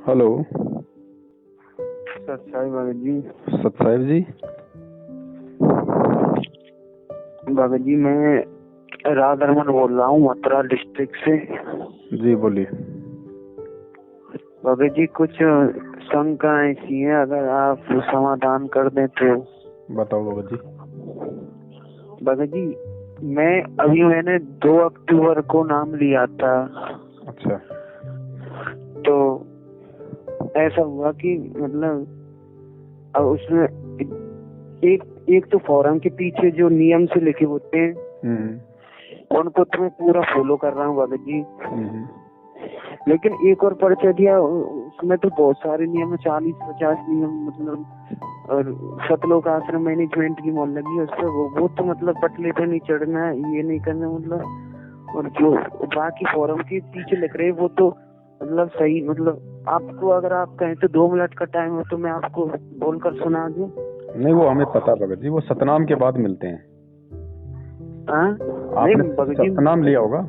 Hello. सत साहिब भगत जी। सत साहिब जी। भगत जी मैं राधारमन बोल रहा हूँ मथुरा डिस्ट्रिक्ट से। जी बोलिए। भगत जी कुछ शंका ऐसी है, अगर आप समाधान कर दें तो। बताओ भगत जी। भगत जी मैंने 2 अक्टूबर को नाम लिया था। अच्छा। तो ऐसा हुआ कि मतलब अब उसमें एक तो फॉर्म के पीछे जो नियम से लिखे होते हैं उनको तो मैं पूरा फॉलो कर रहा हूँ भगत जी। लेकिन एक और पर्चा दिया, उसमें तो बहुत सारे नियम, 40-50 नियम, मतलब और सतलोक आश्रम मैनेजमेंट की मोल लगी है उस पर। वो तो मतलब पटले पे नहीं चढ़ना है, ये नहीं करना, मतलब। और जो बाकी फॉर्म के पीछे लिख रहे वो तो मतलब सही, मतलब आपको अगर आप कहें तो 2 मिनट का टाइम हो तो मैं आपको बोलकर सुना दूं। नहीं, वो हमें पता भगत जी, वो सतनाम के बाद मिलते हैं। आपने सतनाम लिया होगा।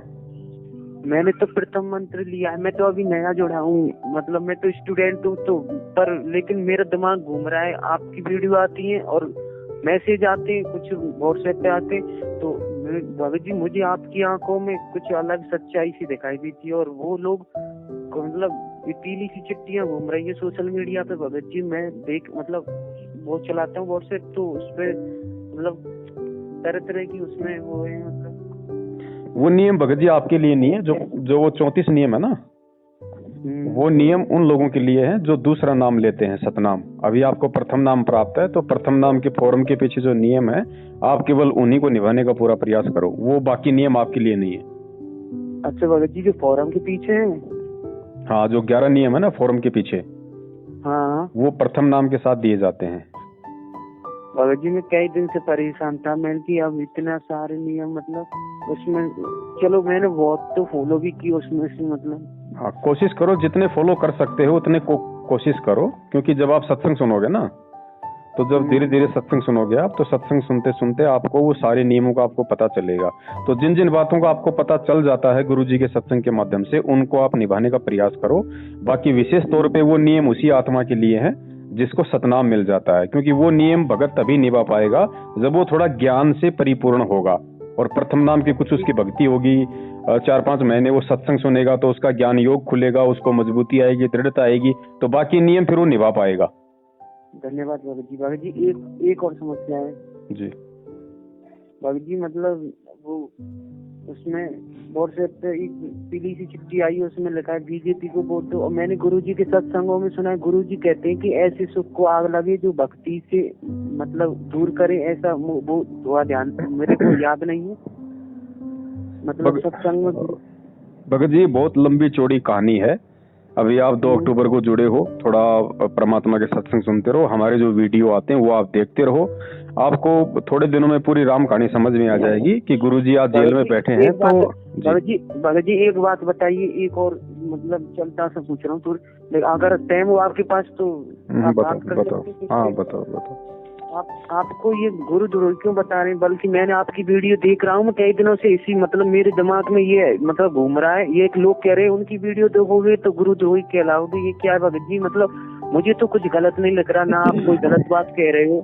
मैंने तो प्रथम मंत्र लिया है, मैं तो अभी नया जुड़ा हूँ, मतलब मैं तो स्टूडेंट हूँ तो। पर लेकिन मेरा दिमाग घूम रहा है, आपकी वीडियो आती है और मैसेज आते हैं, कुछ व्हाट्सएप पे आते हैं, तो भगत जी मुझे आपकी आंखों में कुछ अलग सच्चाई सी दिखाई देती है। और वो लोग मतलब ये पीली सी चिट्ठियां घूम रही है सोशल मीडिया पे भगत जी। मैं मतलब वो चलाता हूँ व्हाट्सएप, तो उस पे मतलब तरह तरह की उसमें वो है, मतलब वो नियम भगत जी आपके लिए नहीं है। जो वो 34 नियम है ना, वो नियम उन लोगों के लिए है जो दूसरा नाम लेते हैं, सतनाम। अभी आपको प्रथम नाम प्राप्त है, तो प्रथम नाम के फॉर्म के पीछे जो नियम है, आप केवल उन्हीं को निभाने का पूरा प्रयास करो। वो बाकी नियम आपके लिए नहीं है। अच्छा भगत जी, जो फॉर्म के पीछे है? हाँ, जो 11 नियम है ना फॉर्म के पीछे, हाँ, वो प्रथम नाम के साथ दिए जाते हैं। भगत जी मैं कई दिन से परेशान था, मैंने कि अब इतना सारे नियम, मतलब उसमें चलो मैंने बहुत तो फॉलो भी की उसमें से, मतलब। हाँ, कोशिश करो जितने फॉलो कर सकते हो उतने कोशिश करो, क्योंकि जब आप सत्संग सुनोगे ना, तो जब धीरे धीरे सत्संग सुनोगे आप, तो सत्संग सुनते सुनते आपको वो सारे नियमों का आपको पता चलेगा। तो जिन जिन बातों का आपको पता चल जाता है गुरु जी के सत्संग के माध्यम से, उनको आप निभाने का प्रयास करो। बाकी विशेष तौर पे वो नियम उसी आत्मा के लिए हैं जिसको सतनाम मिल जाता है, क्योंकि वो नियम भगत तभी निभा पाएगा जब वो थोड़ा ज्ञान से परिपूर्ण होगा। और प्रथम नाम की कुछ उसकी भक्ति होगी, 4-5 महीने वो सत्संग सुनेगा तो उसका ज्ञान योग खुलेगा, उसको मजबूती आएगी, दृढ़ता आएगी, तो बाकी नियम फिर वो निभा पाएगा। धन्यवाद भगत जी। भगत जी एक और समस्या है जी भगत जी, मतलब वो उसमें व्हाट्सएप पे एक पीली सी चिट्ठी आई है, उसमें लिखा है बीजेपी को वोट दो। और मैंने गुरुजी के सत्संगों में सुना है, गुरुजी कहते हैं कि ऐसे सुख को आग लगे जो भक्ति से मतलब दूर करे, ऐसा वो थोड़ा ध्यान पे, मेरे को याद नहीं है, मतलब सत्संग में। भगत जी बहुत लंबी चौड़ी कहानी है। अभी आप 2 अक्टूबर को जुड़े हो, थोड़ा परमात्मा के सत्संग सुनते रहो, हमारे जो वीडियो आते हैं वो आप देखते रहो। आपको थोड़े दिनों में पूरी राम कहानी समझ में आ जाएगी कि गुरुजी आज जेल में बैठे हैं। तो भगत जी एक बात बताइए, एक और मतलब चलता सा पूछ रहा हूँ, तो अगर टाइम हो आपके पास तो आप बात कर सकते हैं। हाँ बताओ। आपको ये गुरुद्रोही क्यों बता रहे हैं? बल्कि मैंने आपकी वीडियो देख रहा हूँ, मैं कई दिनों से इसी, मतलब मेरे दिमाग में ये मतलब घूम रहा है। ये एक लोग कह रहे हैं उनकी वीडियो देखोगे तो गुरुद्रोही कहलाओगे, ये क्या है भगत जी? मतलब मुझे तो कुछ गलत नहीं लग रहा, ना आप कोई गलत बात कह रहे हो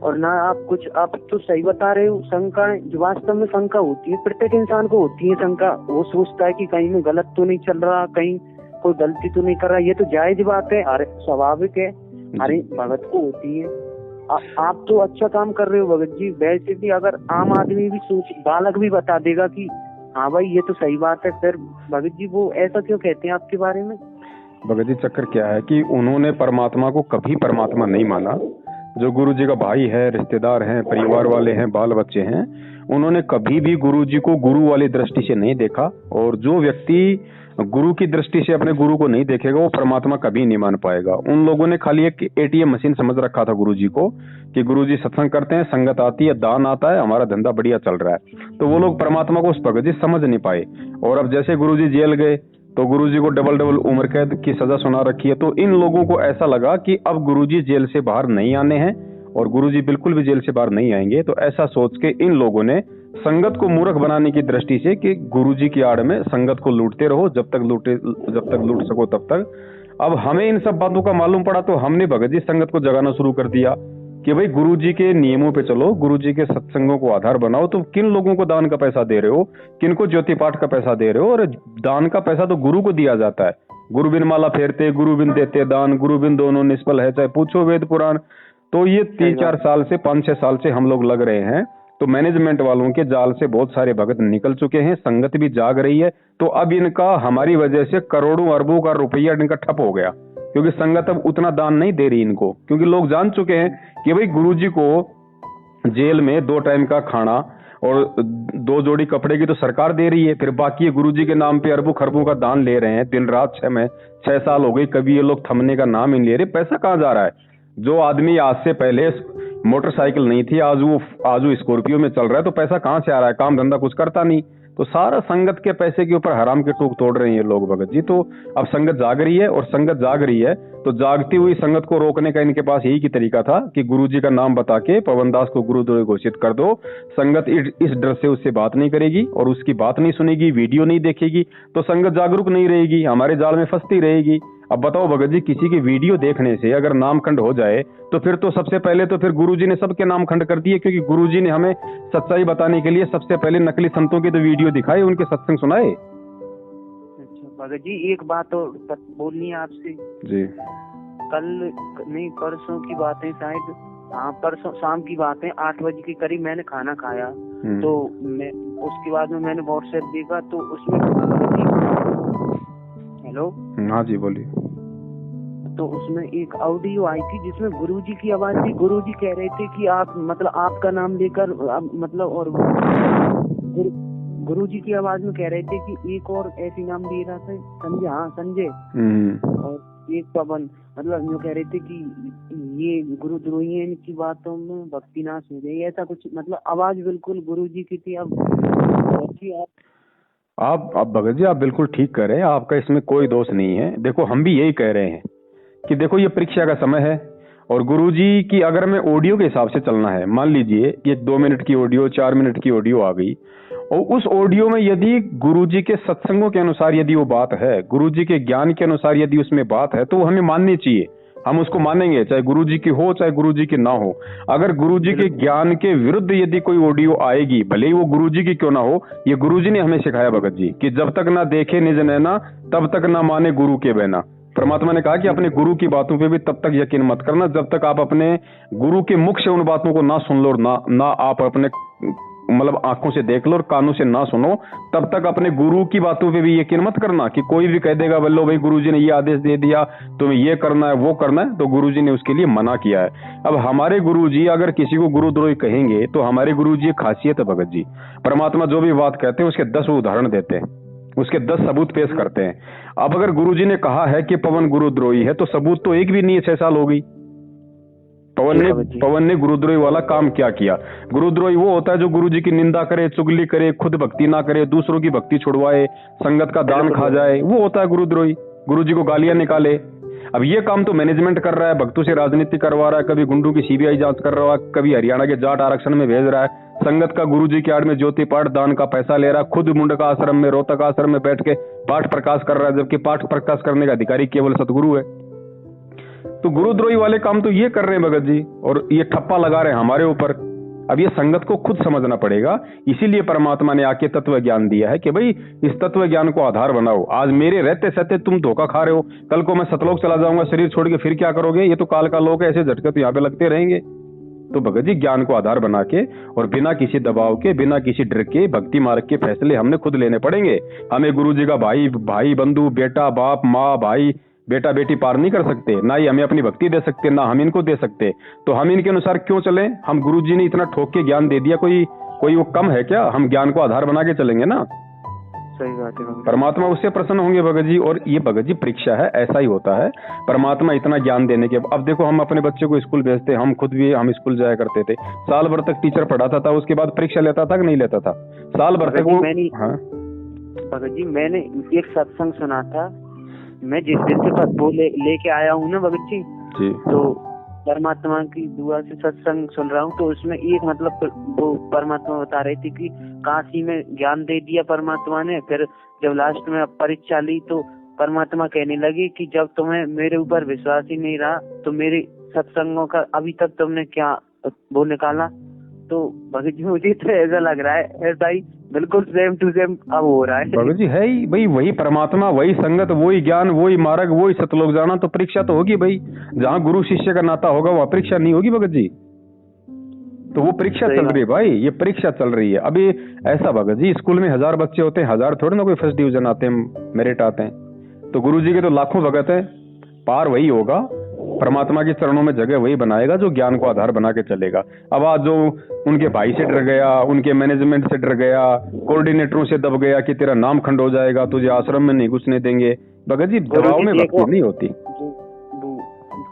और ना आप तो सही बता रहे हो। शंका जो वास्तव में शंका होती है, प्रत्येक इंसान को होती है शंका। वो सोचता है कि कहीं में गलत तो नहीं चल रहा, कहीं कोई गलती तो नहीं कर रहा। ये तो जायज बात है, अरे स्वाभाविक है, अरे भगत को होती है। आप तो अच्छा काम कर रहे हो भगत जी। वैसे भी अगर आम आदमी भी बालक भी बता देगा कि हाँ भाई ये तो सही बात है, फिर भगत जी वो ऐसा क्यों कहते हैं आपके बारे में? भगत जी चक्कर क्या है कि उन्होंने परमात्मा को कभी परमात्मा नहीं माना। जो गुरु जी का भाई है, रिश्तेदार हैं, परिवार वाले हैं, बाल बच्चे हैं, उन्होंने कभी भी गुरु जी को गुरु वाली दृष्टि से नहीं देखा। और जो व्यक्ति गुरु की दृष्टि से अपने गुरु को नहीं देखेगा, वो परमात्मा कभी नहीं मान पाएगा। उन लोगों ने खाली एक ATM मशीन समझ रखा था गुरु जी को, कि गुरु जी सत्संग करते हैं, संगत आती है, दान आता है, हमारा धंधा बढ़िया चल रहा है। तो वो लोग परमात्मा को उस भगत जी समझ नहीं पाए। और अब जैसे गुरु जी जेल गए तो गुरुजी को डबल उम्र कैद की सजा सुना रखी है। तो इन लोगों को ऐसा लगा कि अब गुरुजी जेल से बाहर नहीं आने हैं, और गुरुजी बिल्कुल भी जेल से बाहर नहीं आएंगे। तो ऐसा सोच के इन लोगों ने संगत को मूर्ख बनाने की दृष्टि से कि गुरुजी की आड़ में संगत को लूटते रहो, जब तक लूट सको तब तक, अब हमें इन सब बातों का मालूम पड़ा तो हमने भगत जी संगत को जगाना शुरू कर दिया कि भाई गुरुजी के नियमों पे चलो, गुरुजी के सत्संगों को आधार बनाओ। तो किन लोगों को दान का पैसा दे रहे हो, किन को ज्योति पाठ का पैसा दे रहे हो? और दान का पैसा तो गुरु को दिया जाता है। गुरु बिन माला फेरते, गुरु बिन देते दान, गुरु बिन दोनों निष्फल है, चाहे पूछो वेद पुराण। तो ये 3-4 साल से 5-6 साल से हम लोग लग रहे हैं। तो मैनेजमेंट वालों के जाल से बहुत सारे भगत निकल चुके हैं, संगत भी जाग रही है। तो अब इनका हमारी वजह से करोड़ों अरबों का रुपया इनका ठप हो गया, क्योंकि संगत अब उतना दान नहीं दे रही इनको, क्योंकि लोग जान चुके हैं कि भाई गुरुजी को जेल में 2 टाइम का खाना और 2 जोड़ी कपड़े की तो सरकार दे रही है, फिर बाकी गुरुजी के नाम पे अरबों खरबों का दान ले रहे हैं दिन रात। 6 साल हो गई, कभी ये लोग थमने का नाम ही नहीं ले रहे। पैसा कहाँ जा रहा है? जो आदमी आज से पहले मोटरसाइकिल नहीं थी, आज वो स्कॉर्पियो में चल रहा है, तो पैसा कहाँ से आ रहा है? काम धंधा कुछ करता नहीं, तो सारा संगत के पैसे के ऊपर हराम के टूक तोड़ रहे हैं ये लोग भगत जी। तो अब संगत जाग रही है, और संगत जाग रही है तो जागती हुई संगत को रोकने का इनके पास यही की तरीका था कि गुरुजी का नाम बता के पवनदास को गुरुद्रोही घोषित कर दो। संगत इस डर से उससे बात नहीं करेगी और उसकी बात नहीं सुनेगी, वीडियो नहीं देखेगी, तो संगत जागरूक नहीं रहेगी, हमारे जाल में फंसती रहेगी। अब बताओ भगत जी, किसी की वीडियो देखने से अगर नामखंड हो जाए तो फिर तो सबसे पहले तो फिर गुरुजी ने सबके नामखंड कर दिए, क्योंकि गुरुजी ने हमें सच्चाई बताने के लिए सबसे पहले नकली संतों की तो वीडियो दिखाई, उनके सत्संग सुनाए। अच्छा भगत जी, एक बात और बोलनी है आपसे जी। कल नहीं परसों की बात है शायद, हाँ परसों शाम की बात है, 8 बजे के करीब मैंने खाना खाया। तो मैं उसके बाद में मैंने व्हाट्सएप देखा तो उसमें, हेलो हाँ जी बोलिए। तो उसमें एक ऑडियो आई थी जिसमें गुरुजी की आवाज थी। गुरुजी कह रहे थे कि आप मतलब आपका नाम लेकर मतलब, और गुरुजी की आवाज में कह रहे थे कि एक और ऐसी नाम दे रहा था संजय, हाँ संजय, और एक पवन, मतलब जो कह रहे थे कि ये गुरुद्रोही है, इनकी बातों में भक्ति नाश हो गई, ऐसा कुछ, मतलब आवाज बिल्कुल गुरुजी की थी। आप भगत जी आप बिल्कुल ठीक कह रहे हैं, आपका इसमें कोई दोष नहीं है। देखो हम भी यही कह रहे हैं कि देखो ये परीक्षा का समय है, और गुरुजी की अगर हमें ऑडियो के हिसाब से चलना है, मान लीजिए ये 2 मिनट की ऑडियो, 4 मिनट की ऑडियो आ गई, और उस ऑडियो में यदि गुरुजी के सत्संगों के अनुसार यदि वो बात है, गुरुजी के ज्ञान के अनुसार यदि उसमें बात है, तो वो हमें माननी चाहिए, हम उसको मानेंगे, चाहे गुरुजी की हो चाहे गुरुजी की ना हो। अगर गुरुजी के ज्ञान के विरुद्ध यदि कोई ऑडियो आएगी, भले ही वो गुरुजी की क्यों ना हो, ये गुरुजी ने हमें सिखाया भगत जी कि जब तक ना देखे निज नैना तब तक ना माने गुरु के बहना। परमात्मा ने कहा कि अपने गुरु की बातों पे भी तब तक यकीन मत करना जब तक आप अपने गुरु के मुख से उन बातों को ना सुन लो, और ना आप अपने मतलब आंखों से देख लो और कानों से ना सुनो, तब तक अपने गुरु की बातों पे भी यकीन मत करना कि कोई भी कह देगा बल्लो भाई गुरुजी ने ये आदेश दे दिया तुम्हें ये करना है वो करना है, तो गुरुजी ने उसके लिए मना किया है। अब हमारे गुरुजी अगर किसी को गुरुद्रोही कहेंगे तो हमारे गुरुजी एक खासियत है भगत जी, परमात्मा जो भी बात कहते हैं उसके 10 उदाहरण देते हैं, उसके 10 सबूत पेश करते हैं। अब अगर गुरुजी ने कहा है कि पवन गुरुद्रोही है तो सबूत तो एक भी नहीं है। 6 साल हो गई, पवन ने गुरुद्रोही वाला काम क्या किया? गुरुद्रोही वो होता है जो गुरुजी की निंदा करे, चुगली करे, खुद भक्ति ना करे, दूसरों की भक्ति छुड़वाए, संगत का दान खा जाए, वो होता है गुरुद्रोही, गुरुजी को गालियां निकाले। अब ये काम तो मैनेजमेंट कर रहा है, भक्तों से राजनीति करवा रहा है, कभी गुंडों की सीबीआई जांच कर रहा है, कभी हरियाणा के जाट आरक्षण में भेज रहा है, संगत का गुरुजी की आड़ में ज्योति पाठ दान का पैसा ले रहा है, खुद मुंडका आश्रम में रोहतक आश्रम में बैठ के पाठ प्रकाश कर रहा है, जबकि पाठ प्रकाश करने का अधिकारी केवल सतगुरु है। तो गुरुद्रोही वाले काम तो ये कर रहे हैं भगत जी, और ये ठप्पा लगा रहे हैं हमारे ऊपर। अब ये संगत को खुद समझना पड़ेगा, इसीलिए परमात्मा ने आके तत्व ज्ञान दिया है कि भाई इस तत्व ज्ञान को आधार बनाओ। आज मेरे रहते सहते तुम धोखा खा रहे हो, कल को मैं सतलोक चला जाऊंगा शरीर छोड़ के, फिर क्या करोगे? ये तो काल का लोक है, ऐसे झटके तो यहाँ पे लगते रहेंगे। तो भगत जी ज्ञान को आधार बना के और बिना किसी दबाव के, बिना किसी डर के भक्ति मार्ग के फैसले हमने खुद लेने पड़ेंगे। हमें गुरुजी का भाई बंधु, बेटा बाप, माँ भाई, बेटा बेटी पार नहीं कर सकते, ना ही हमें अपनी भक्ति दे सकते, ना हम इनको दे सकते। तो हम इनके अनुसार क्यों चलें? हम गुरुजी ने इतना ठोक के ज्ञान दे दिया, कोई वो कम है क्या? हम ज्ञान को आधार बना के चलेंगे ना। सही बात है, परमात्मा उससे प्रसन्न होंगे भगत जी। और ये भगत जी परीक्षा है, ऐसा ही होता है। परमात्मा इतना ज्ञान देने के अब देखो, हम अपने बच्चे को स्कूल भेजते, हम खुद भी हम स्कूल जाया करते थे, साल भर तक टीचर पढ़ाता था, उसके बाद परीक्षा लेता था कि नहीं लेता था? साल भर तक वो। हाँ भगत जी मैंने एक सत्संग सुना था, मैं जिस दिन से वो लेके आया हूँ ना भगत जी, तो परमात्मा की दुआ से सत्संग सुन रहा हूँ, तो उसमें एक मतलब वो परमात्मा बता रही थी कि काशी में ज्ञान दे दिया परमात्मा ने, फिर जब लास्ट में परीक्षा ली तो परमात्मा कहने लगे कि जब तुम्हें मेरे ऊपर विश्वास ही नहीं रहा तो मेरे सत्संगों का अभी तक तुमने क्या वो निकाला। तो भगत जी मुझे तो ऐसा लग रहा है भाई बिल्कुल सेम टू सेम अब हो रहा है। भगत जी है ही भाई, वही परमात्मा, वही संगत, वही ज्ञान, वही मार्ग, वही सतलोक जाना। तो परीक्षा तो होगी भाई, जहाँ गुरु शिष्य का नाता होगा वहाँ परीक्षा नहीं होगी भगत जी। तो वो परीक्षा चल रही है भाई, ये परीक्षा चल रही है अभी। ऐसा भगत जी, स्कूल में 1000 बच्चे होते हैं, 1000 थोड़े ना कोई फर्स्ट डिवीजन आते हैं, मेरिट आते हैं। तो गुरु जी के तो लाखों भगत हैं, पार वही होगा, परमात्मा के चरणों में जगह वही बनाएगा जो ज्ञान को आधार बना के चलेगा। अब आज जो उनके भाई से डर गया, उनके मैनेजमेंट से डर गया, कोऑर्डिनेटरों से दब गया कि तेरा नाम खंड हो जाएगा, तुझे आश्रम में नहीं घुसने देंगे। भगत जी दबाव में भक्ति नहीं होती।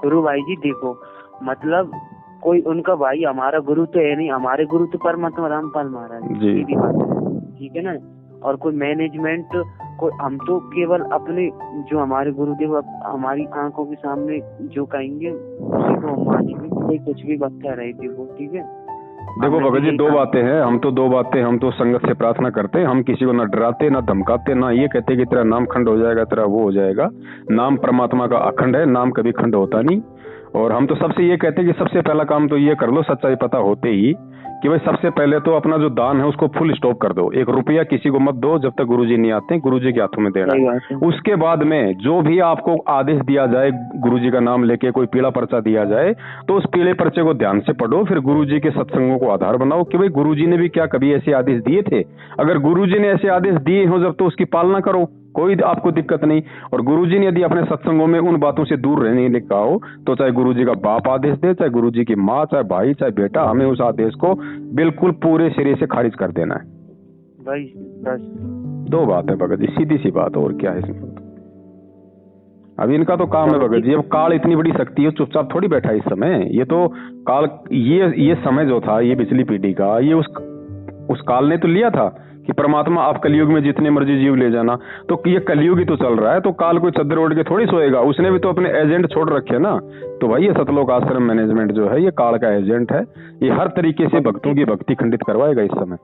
गुरु भाई जी देखो, मतलब कोई उनका भाई हमारा गुरु तो है नहीं, हमारे गुरु तो परमात्मा रामपाल महाराज जी, ये भी बात है, ठीक है ना। और कोई मैनेजमेंट कोई, हम तो केवल अपने जो हमारे गुरुदेव हमारी आंखों के सामने जो कहेंगे उसी को हम मानेंगे, कोई कुछ भी बता रहे थे वो, ठीक है। देखो भगत जी दो बातें हैं, हम तो संगत से प्रार्थना करते हैं, हम किसी को ना डराते ना धमकाते, ना ये कहते कि तेरा नाम खंड हो जाएगा, तेरा वो हो जाएगा। नाम परमात्मा का अखंड है, नाम कभी खंड होता नहीं। और हम तो सबसे ये कहते हैं कि सबसे पहला काम तो ये कर लो, सच्चाई पता होते ही, कि भाई सबसे पहले तो अपना जो दान है उसको फुल स्टॉप कर दो। 1 रुपया किसी को मत दो जब तक गुरुजी नहीं आते, गुरुजी के हाथों में देना है। उसके बाद में जो भी आपको आदेश दिया जाए, गुरुजी का नाम लेके कोई पीला पर्चा दिया जाए तो उस पीले पर्चे को ध्यान से पढ़ो, फिर गुरुजी के सत्संगों को आधार बनाओ कि भाई गुरुजी ने भी क्या कभी ऐसे आदेश दिए थे। अगर गुरुजी ने ऐसे आदेश दिए हो जब, तो उसकी पालना करो, कोई आपको दिक्कत नहीं। और गुरुजी ने यदि अपने सत्संगों में उन बातों से दूर रहने ने कहा हो, तो चाहे गुरुजी का बाप आदेश दे, चाहे गुरुजी की माँ, चाहे भाई, चाहे बेटा, हमें उस आदेश को बिल्कुल पूरे सिरे से खारिज कर देना है भाई। बस 2 बात है भगत जी, सीधी सी बात, और क्या है इसमें। अब इनका तो काम है भगत जी, अब काल इतनी बड़ी शक्ति है, चुपचाप थोड़ी बैठा है इस समय। ये तो काल, ये समय जो था, ये पिछली पीढ़ी का, ये उस काल ने तो लिया था कि परमात्मा आप कलयुग में जितने मर्जी जीव ले जाना। तो ये कलयुग ही तो चल रहा है, तो काल कोई चद्दर ओढ़ के थोड़ी सोएगा, उसने भी तो अपने एजेंट छोड़ रखे ना। तो भाई ये सतलोक आश्रम मैनेजमेंट जो है, ये काल का एजेंट है, ये हर तरीके से भक्तों की भक्ति खंडित करवाएगा इस समय।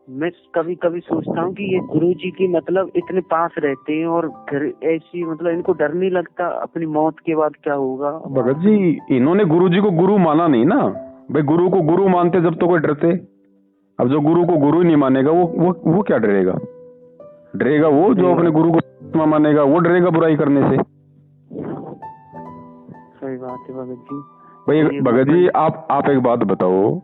मैं कभी कभी सोचता हूँ कि ये गुरुजी की मतलब इतने पास रहते हैं और फिर ऐसी मतलब इनको डर नहीं लगता अपनी मौत के बाद क्या होगा। भगत जी इन्होंने गुरुजी को गुरु माना नहीं ना भाई, गुरु को गुरु मानते जब तो कोई डरते। अब जो गुरु को गुरु नहीं मानेगा वो क्या डरेगा? डरेगा वो जो अपने गुरु को मानेगा, वो डरेगा बुराई करने से। सही बात है भगत जी। भाई भगत जी आप एक बात बताओ,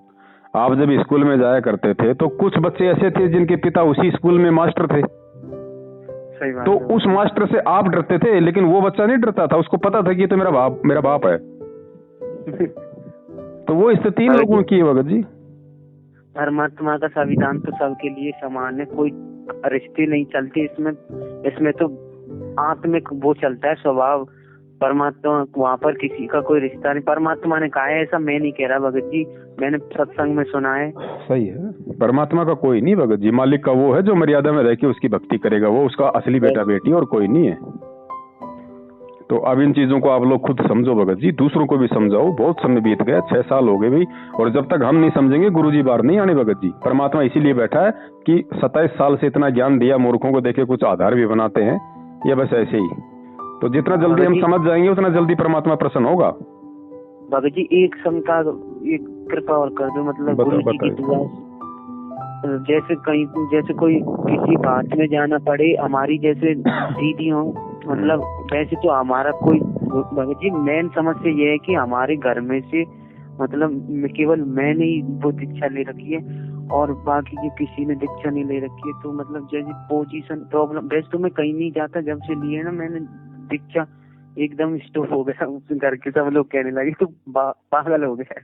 आप जब स्कूल में जाया करते थे तो कुछ बच्चे ऐसे थे जिनके पिता उसी स्कूल में मास्टर थे। सही बात तो है। उस मास्टर से आप डरते थे, लेकिन वो बच्चा नहीं डरता था, उसको पता था कि ये तो मेरा बाप है। तो वो स्थिति लोगों की है भगत जी। परमात्मा का संविधान तो सबके लिए समान है, कोई रिश्ते नहीं चलते इसमें तो आत्मिक वो चलता है स्वभाव। परमात्मा वहाँ पर किसी का कोई रिश्ता नहीं, परमात्मा ने कहा है, ऐसा मैं नहीं कह रहा भगत जी, मैंने सत्संग में सुना है। सही है, परमात्मा का कोई नहीं भगत जी, मालिक का वो है जो मर्यादा में रह के उसकी भक्ति करेगा, वो उसका असली बेटा बेटी और कोई नहीं है। तो अब इन चीजों को आप लोग खुद समझो भगत जी, दूसरों को भी समझाओ। बहुत समय बीत गया, 6 साल हो गए भाई, और जब तक हम नहीं समझेंगे गुरुजी बाहर नहीं आने भगत जी। परमात्मा इसीलिए बैठा है कि 27 साल से इतना ज्ञान दिया, मूर्खों को देखे कुछ आधार भी बनाते हैं, या बस ऐसे ही। तो जितना जल्दी हम समझ जाएंगे उतना जल्दी परमात्मा प्रसन्न होगा। भगत जी एक कृपा और कर दो, मतलब गुरु जी की दुआ, जैसे कोई किसी बात में जाना पड़े, हमारी जैसे दीदी हो, मतलब वैसे तो हमारा कोई भगत जी मेन समस्या ये है कि हमारे घर में से मतलब केवल मैंने ही वो दीक्षा ले रखी है और बाकी के किसी ने दीक्षा नहीं ले रखी है। तो मतलब जैसे पोजीशन प्रॉब्लम, वैसे तो मैं कहीं नहीं जाता, जब से लिए ना मैंने दीक्षा एकदम स्टॉप हो गया। घर के सब लोग कहने लगे तो पागल हो गया।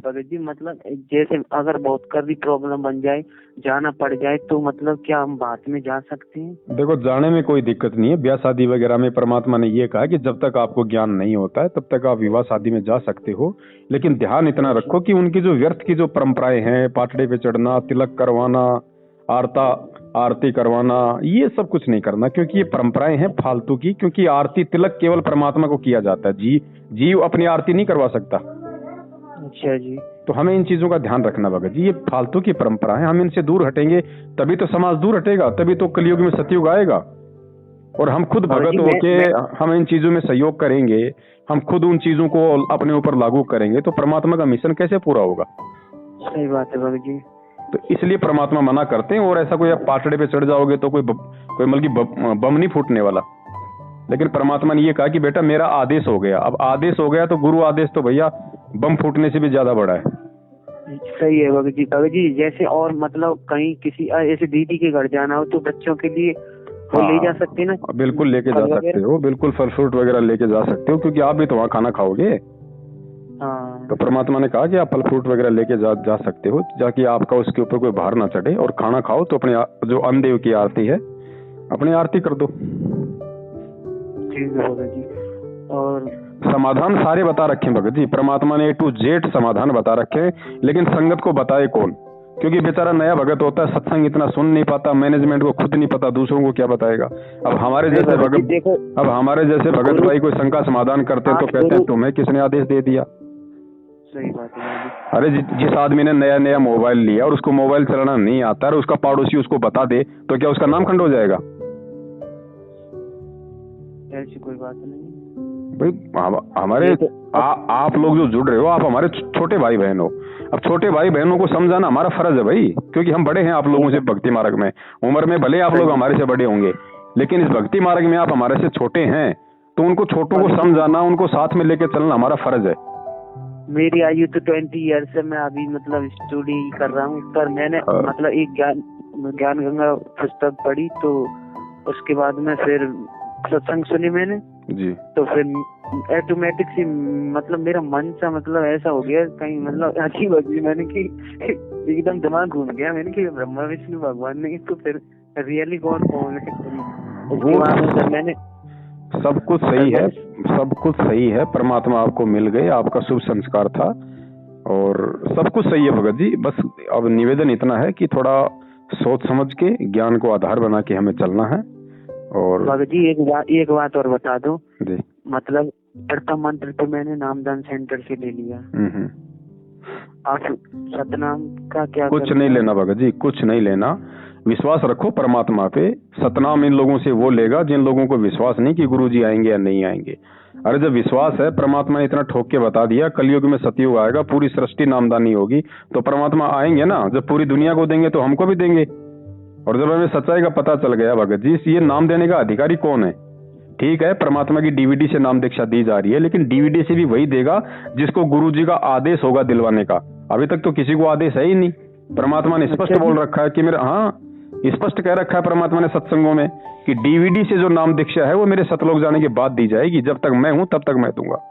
भगत जी मतलब जैसे अगर बहुत कर भी प्रॉब्लम बन जाए, जाना पड़ जाए, तो मतलब क्या हम बात में जा सकते हैं? देखो जाने में कोई दिक्कत नहीं है, ब्याह शादी वगैरह में परमात्मा ने ये कहा कि जब तक आपको ज्ञान नहीं होता है तब तक आप विवाह शादी में जा सकते हो। लेकिन ध्यान इतना रखो कि उनकी जो व्यर्थ की जो परंपराएं हैं, पाटड़े पे चढ़ना, तिलक करवाना, आरती करवाना, ये सब कुछ नहीं करना, क्योंकि ये परंपराएं हैं फालतू की। क्योंकि आरती तिलक केवल परमात्मा को किया जाता है, जीव अपनी आरती नहीं करवा सकता। अच्छा जी। तो हमें इन चीजों का ध्यान रखना भगत जी, ये फालतू की परंपरा है, हम इनसे दूर हटेंगे तभी तो समाज दूर हटेगा, तभी तो कलयुग में सतयुग आएगा। और हम खुद भगत होके हम इन चीजों में सहयोग करेंगे, हम खुद उन चीजों को अपने ऊपर लागू करेंगे तो परमात्मा का मिशन कैसे पूरा होगा? सही बात है भगत जी। तो इसलिए परमात्मा मना करते हैं। और ऐसा कोई आप पाटड़े पे चढ़ जाओगे तो कोई मतलब कि बम नहीं फूटने वाला। लेकिन परमात्मा ने ये कहा कि बेटा मेरा आदेश हो गया। अब आदेश हो गया तो गुरु आदेश तो भैया बम फूटने से भी ज्यादा बड़ा है। सही है भगत जी। भगत जी जैसे और मतलब कहीं किसी ऐसे दीदी के घर जाना हो तो बच्चों के लिए वो ले जा सकते हैं ना? बिल्कुल लेके जा सकते हो, बिल्कुल फल फ्रूट वगैरह लेके जा सकते हो, क्योंकि आप भी तो वहाँ खाना खाओगे। हाँ। तो परमात्मा ने कहा कि आप फल फ्रूट वगैरह लेके जा सकते हो, जाकि आपका उसके ऊपर कोई भार ना चढ़े। और खाना खाओ तो अपने जो अन्नदेव की आरती है अपनी आरती कर दो। ठीक है भगत जी। और समाधान सारे बता रखे भगत जी, परमात्मा ने A to Z समाधान बता रखे, लेकिन संगत को बताए कौन? क्योंकि बेचारा नया भगत होता है, सत्संग इतना सुन नहीं पाता, मैनेजमेंट को खुद नहीं पता, दूसरों को क्या बताएगा। अब हमारे जैसे भगत भाई कोई शंका समाधान करते हैं तो कहते हैं तुम्हें किसने आदेश दे दिया? सही बात है। अरे जिस आदमी ने नया नया मोबाइल लिया और उसको मोबाइल चलाना नहीं आता और उसका पड़ोसी उसको बता दे तो क्या उसका नाम खंड हो जाएगा? ऐसी कोई बात नहीं भाई। हमारे आप लोग जो जुड़ रहे हो आप हमारे छोटे भाई बहन हो। अब छोटे भाई बहनों को समझाना हमारा फर्ज है भाई, क्योंकि हम बड़े हैं आप लोगों से भक्ति मार्ग में। उम्र में भले आप लोग हमारे से बड़े होंगे, लेकिन इस भक्ति मार्ग में आप हमारे से छोटे हैं, तो उनको छोटों को समझाना, उनको साथ में लेके चलना हमारा फर्ज है। मेरी आयु तो 20 ईयर्स है, मैं अभी मतलब स्टडी कर रहा हूँ, पर मैंने मतलब एक ज्ञान गंगा पुस्तक पढ़ी, तो उसके बाद में फिर सत्संग सुनी मैंने जी। तो फिर ऑटोमेटिक सी मतलब मेरा मन सा मतलब ऐसा हो गया कहीं मतलब अजीब अजीब, मैंने कि एकदम दिमाग घूम गया। मैंने कि ब्रह्मा विष्णु भगवान नहीं तो फिर रियली गॉड कौन है? उसके बाद मैंने सब कुछ सही है, सब कुछ सही है, परमात्मा आपको मिल गए, आपका शुभ संस्कार था और सब कुछ सही है भगत जी। बस अब निवेदन इतना है कि थोड़ा सोच समझ के ज्ञान को आधार बना के हमें चलना है। और भगत जी एक बात और बता दो जी। मतलब प्रथम मंत्र तो मैंने नामदान सेंटर से ले लिया। आप सतनाम का क्या? कुछ नहीं लेना भगत जी, कुछ नहीं लेना। विश्वास रखो परमात्मा पे। सतनाम इन लोगों से वो लेगा जिन लोगों को विश्वास नहीं कि गुरुजी आएंगे या नहीं आएंगे। अरे जब विश्वास है, परमात्मा ने इतना ठोक के बता दिया कलयुग में सतयुग आएगा, पूरी सृष्टि नामदानी होगी, तो परमात्मा आएंगे ना। जब पूरी दुनिया को देंगे तो हमको भी देंगे। और जब हमें सच्चाई का पता चल गया भगत जी, ये नाम देने का अधिकारी कौन है? ठीक है, परमात्मा की डीवीडी से नाम दीक्षा दी जा रही है, लेकिन डीवीडी से भी वही देगा जिसको गुरुजी का आदेश होगा दिलवाने का। अभी तक तो किसी को आदेश है ही नहीं। परमात्मा ने स्पष्ट बोल रखा है कि मेरे स्पष्ट कह रखा है परमात्मा ने सत्संगों में कि डीवीडी से जो नाम दीक्षा है वो मेरे सतलोक जाने के बाद दी जाएगी। जब तक मैं हूं तब तक मैं दूंगा।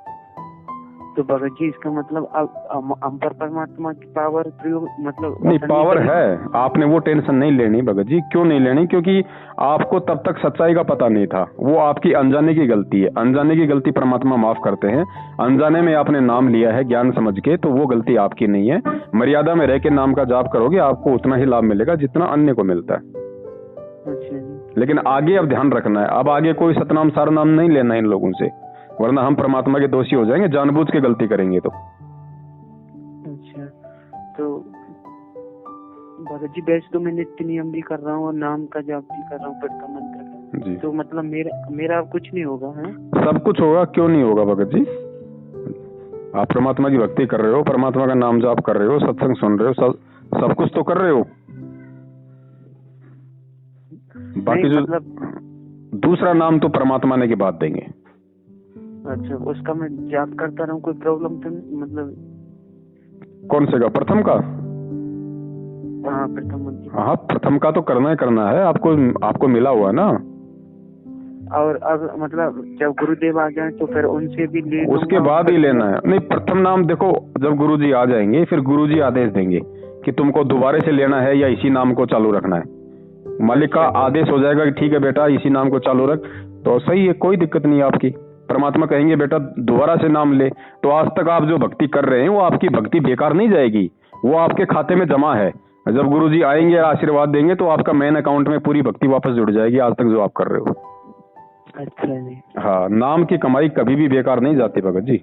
तो भगत जी इसका मतलब अब हम पर परमात्मा की पावर प्रयोग मतलब नहीं, पावर है, आपने वो टेंशन नहीं लेनी भगत जी। क्यों नहीं लेनी? क्योंकि आपको तब तक सच्चाई का पता नहीं था, वो आपकी अनजाने की गलती है। अनजाने की गलती परमात्मा माफ करते हैं। अनजाने में आपने नाम लिया है ज्ञान समझ के, तो वो गलती आपकी नहीं है। मर्यादा में रह के नाम का जाप करोगे आपको उतना ही लाभ मिलेगा जितना अन्य को मिलता है। लेकिन आगे अब ध्यान रखना है, अब आगे कोई सतनाम सारनाम नहीं लेना इन लोगों से, वरना हम परमात्मा के दोषी हो जाएंगे, जानबूझ के गलती करेंगे तो। अच्छा, तो भगत जी वैसे तो मैं नित्य नियम भी कर रहा हूँ और नाम का जाप भी कर रहा हूँ प्रथम मंत्र का, तो मतलब मेरा कुछ नहीं होगा? है सब कुछ होगा, क्यों नहीं होगा भगत जी? आप परमात्मा की भक्ति कर रहे हो, परमात्मा का नाम जाप कर रहे हो, सत्संग सुन रहे हो, सब कुछ तो कर रहे हो। बाकी जो मतलब दूसरा नाम तो परमात्मा ने के बाद देंगे। अच्छा, उसका मैं जाप करता रहूं, कोई प्रॉब्लम तो मतलब? कौन से का? प्रथम का? प्रथम प्रथम का तो करना ही करना है, आपको मिला हुआ ना। और अब मतलब जब गुरुदेव आ जाए तो फिर उनसे भी ले उसके बाद ही लेना है। नहीं, प्रथम नाम देखो, जब गुरुजी आ जाएंगे फिर गुरुजी आदेश देंगे कि तुमको दोबारा से लेना है या इसी नाम को चालू रखना है। मालिक का आदेश हो जाएगा कि ठीक है बेटा इसी नाम को चालू रख, तो सही है, कोई दिक्कत नहीं आपकी। परमात्मा कहेंगे बेटा दोबारा से नाम ले, तो आज तक आप जो भक्ति कर रहे हैं वो आपकी भक्ति बेकार नहीं जाएगी, वो आपके खाते में जमा है। जब गुरुजी आएंगे और आशीर्वाद देंगे तो आपका मेन अकाउंट में पूरी भक्ति वापस जुड़ जाएगी आज तक जो आप कर रहे हो। अच्छा जी। हाँ, नाम की कमाई कभी भी बेकार नहीं जाती भगत जी।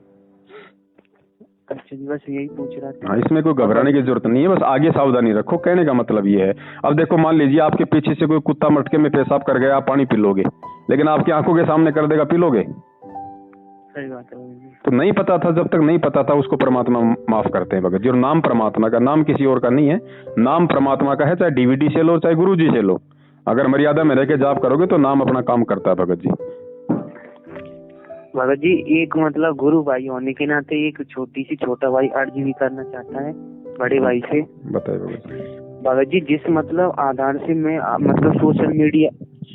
अच्छा जी, बस यही पूछ रहा था। हाँ, इसमें कोई घबराने की जरूरत नहीं है, बस आगे सावधानी रखो, कहने का मतलब ये है। अब देखो, मान लीजिए आपके पीछे से कोई कुत्ता मटके में पेशाब कर गया, आप पानी पी लोगे, लेकिन आपकी आंखों के सामने कर देगा, पी लोगे? सही बात है भगत जी। तो नहीं पता था, जब तक नहीं पता था उसको परमात्मा माफ करते हैं भगत जी। और नाम परमात्मा का, नाम किसी और का नहीं है, नाम परमात्मा का है, चाहे डीवीडी से लो चाहे गुरु जी से लो। अगर मर्यादा में रह के जाप करोगे तो नाम अपना काम करता है भगत जी। भगत जी, एक मतलब गुरु भाई होने के नाते एक छोटा भाई अर्ज भी करना चाहता है बड़े भाई से। बताइए भगत जी। भगत जी, जिस मतलब आधार से मैं मतलब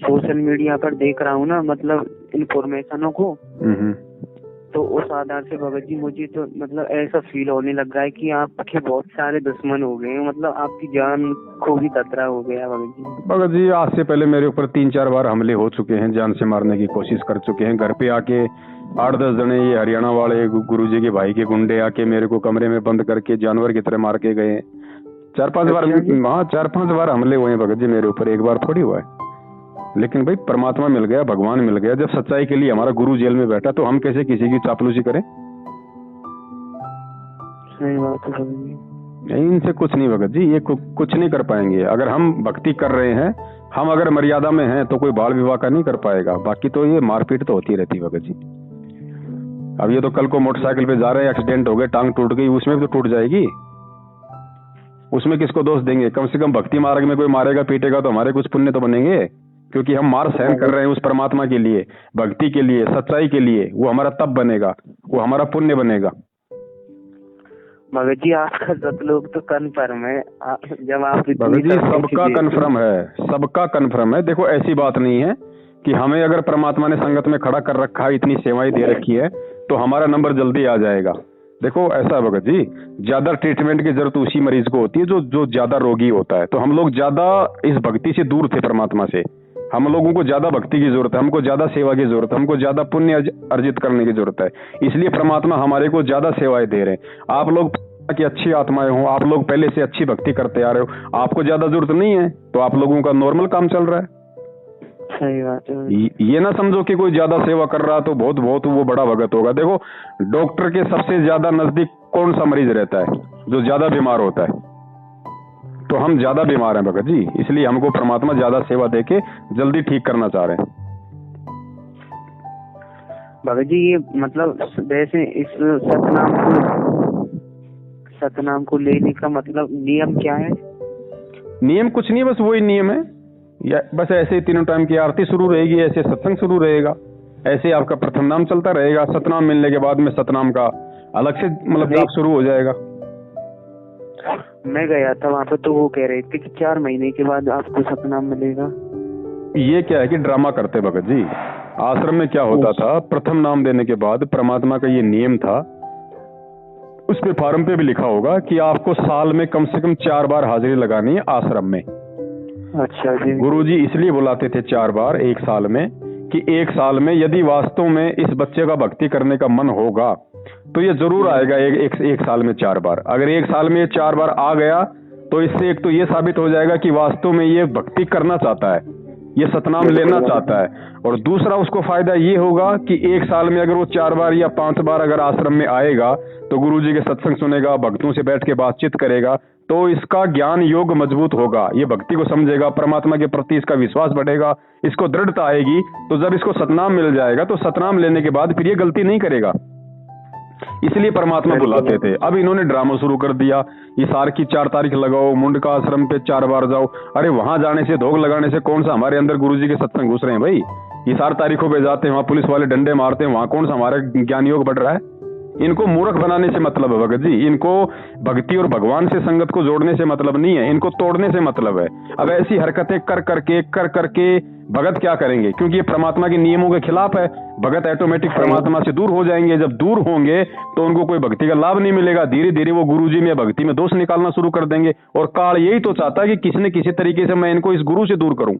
सोशल मीडिया पर देख रहा हूँ ना, मतलब इन्फॉर्मेशनों को, तो उस आधार से भगत जी मुझे तो मतलब ऐसा फील होने लग रहा है कि आपके बहुत सारे दुश्मन हो गए हैं, मतलब आपकी जान को भी खतरा हो गया भगत जी। भगत जी, आज से पहले मेरे ऊपर 3-4 बार हमले हो चुके हैं, जान से मारने की कोशिश कर चुके हैं। घर पे आके 8-10 जने ये हरियाणा वाले गुरुजी के भाई के गुंडे आके मेरे को कमरे में बंद करके जानवर की तरह मार के गए। 4-5 बार, हाँ 4-5 बार हमले हुए हैं भगत जी मेरे ऊपर, एक बार थोड़ी हुआ है। लेकिन भाई परमात्मा मिल गया, भगवान मिल गया। जब सच्चाई के लिए हमारा गुरु जेल में बैठा तो हम कैसे किसी की चापलूसी करें? सही बात है भगत जी। नहीं, इनसे कुछ नहीं भगत जी, ये कुछ नहीं कर पाएंगे। अगर हम भक्ति कर रहे हैं, हम अगर मर्यादा में हैं, तो कोई बाल विवाह का नहीं कर पाएगा। बाकी तो ये मारपीट तो होती रहती भगत जी। अब ये तो कल को मोटरसाइकिल पे जा रहे हैं, एक्सीडेंट हो गए, टांग टूट गई, उसमें भी तो टूट जाएगी। उसमें किसको दोष देंगे? कम से कम भक्ति मार्ग में कोई मारेगा पीटेगा तो हमारे कुछ पुण्य तो बनेंगे, क्योंकि हम मार सहन कर रहे हैं उस परमात्मा के लिए, भक्ति के लिए, सच्चाई के लिए। वो हमारा तप बनेगा, वो हमारा पुण्य बनेगा। भगत जी, आपका सतलोक तो कन्फर्म है। जब आप भगत जी सबका कन्फर्म है, सबका कन्फर्म है। देखो ऐसी बात नहीं है कि हमें अगर परमात्मा ने संगत में खड़ा कर रखा है, इतनी सेवाएं दे रखी है, तो हमारा नंबर जल्दी आ जाएगा। देखो ऐसा है भगत जी, ज्यादा ट्रीटमेंट की जरूरत उसी मरीज को होती है जो ज्यादा रोगी होता है। तो हम लोग ज्यादा इस भक्ति से दूर थे, परमात्मा से। हम लोगों को ज्यादा भक्ति की जरूरत है, हमको ज्यादा सेवा की जरूरत है, हमको ज्यादा पुण्य अर्जित करने की जरूरत है। इसलिए परमात्मा हमारे को ज्यादा सेवाएं दे रहे हैं। आप लोग की अच्छी आत्माएं हो, आप लोग पहले से अच्छी भक्ति करते आ रहे हो, आपको ज्यादा जरूरत नहीं है, तो आप लोगों का नॉर्मल काम चल रहा है। सही बात है। ये ना समझो कि कोई ज्यादा सेवा कर रहा तो बहुत वो बड़ा भगत होगा। देखो डॉक्टर के सबसे ज्यादा नजदीक कौन सा मरीज रहता है? जो ज्यादा बीमार होता है। तो हम ज्यादा बीमार हैं भगत जी, इसलिए हमको परमात्मा ज्यादा सेवा देके जल्दी ठीक करना चाह रहे हैं। भगत जी, ये मतलब वैसे इस सतनाम को लेने का मतलब नियम क्या है? नियम कुछ नहीं, बस वही नियम है। या बस ऐसे ही 3 टाइम की आरती शुरू रहेगी, ऐसे सत्संग शुरू रहेगा, ऐसे आपका प्रथम नाम चलता रहेगा। सतनाम मिलने के बाद में सतनाम का अलग से मतलब जाप शुरू हो जाएगा। मैं गया था वहाँ पे, तो वो कह रहे थे कि 4 महीने के बाद आपको सतनाम मिलेगा। ये क्या है कि ड्रामा करते भगत जी। आश्रम में क्या होता था, प्रथम नाम देने के बाद परमात्मा का ये नियम था, उस पे फॉर्म पे भी लिखा होगा कि आपको साल में कम से कम 4 बार हाजिरी लगानी है आश्रम में। अच्छा जी। गुरुजी इसलिए बुलाते थे 4 बार एक साल में, कि एक साल में यदि वास्तव में इस बच्चे का भक्ति करने का मन होगा तो ये जरूर आएगा एक साल में 4 बार। अगर एक साल में 4 बार आ गया तो इससे एक तो ये साबित हो जाएगा कि वास्तव में ये भक्ति करना चाहता है, ये सतनाम लेना चाहता है। और दूसरा उसको फायदा ये होगा कि एक साल में अगर वो 4 बार या 5 बार अगर आश्रम में आएगा तो गुरुजी के सत्संग सुनेगा, भक्तों से बैठ के बातचीत करेगा, तो इसका ज्ञान योग मजबूत होगा, ये भक्ति को समझेगा, परमात्मा के प्रति इसका विश्वास बढ़ेगा, इसको दृढ़ता आएगी। तो जब इसको सतनाम मिल जाएगा तो सतनाम लेने के बाद फिर ये गलती नहीं करेगा। इसलिए परमात्मा बुलाते थे। अब इन्होंने ड्रामा शुरू कर दिया, इसार की 4 तारीख लगाओ, मुंडका आश्रम पे 4 बार जाओ। अरे वहां जाने से, धोख लगाने से कौन सा हमारे अंदर गुरुजी के सत्संग घुस रहे हैं भाई? इसार तारीखों पे जाते हैं, वहां पुलिस वाले डंडे मारते हैं, वहां कौन सा हमारा ज्ञान योग बढ़ रहा है? इनको मूर्ख बनाने से मतलब है भगत जी, इनको भक्ति और भगवान से संगत को जोड़ने से मतलब नहीं है, इनको तोड़ने से मतलब है। अब ऐसी हरकतें कर करके भगत क्या करेंगे? क्योंकि ये परमात्मा के नियमों के खिलाफ है। भगत ऑटोमेटिक परमात्मा से दूर हो जाएंगे। जब दूर होंगे तो उनको कोई भक्ति का लाभ नहीं मिलेगा। धीरे धीरे वो गुरुजी में भक्ति में दोष निकालना शुरू कर देंगे। और काल यही तो चाहता है कि किसी न किसी तरीके से मैं इनको इस गुरु से दूर करूं।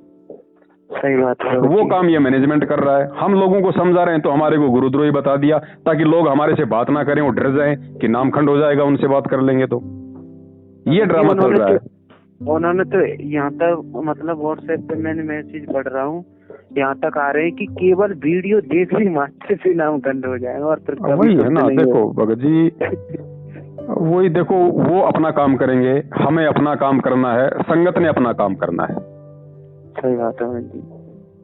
सही बात है। वो काम ये मैनेजमेंट कर रहा है। हम लोगों को समझा रहे हैं तो हमारे को गुरुद्रोही बता दिया, ताकि लोग हमारे से बात ना करें, वो डर जाएं कि नामखंड हो जाएगा उनसे बात कर लेंगे। तो ये ड्रामा चल रहा है। उन्होंने तो यहाँ तक मतलब व्हाट्सएप पे मैंने मैसेज पढ़ रहा हूँ, यहाँ तक आ रहे हैं कि केवल वीडियो देखने मात्र से नामखंड हो जाएगा। और वही है ना, देखो भगत जी, वही देखो, वो अपना काम करेंगे, हमें अपना काम करना है, संगत ने अपना काम करना है। सही बात है जी।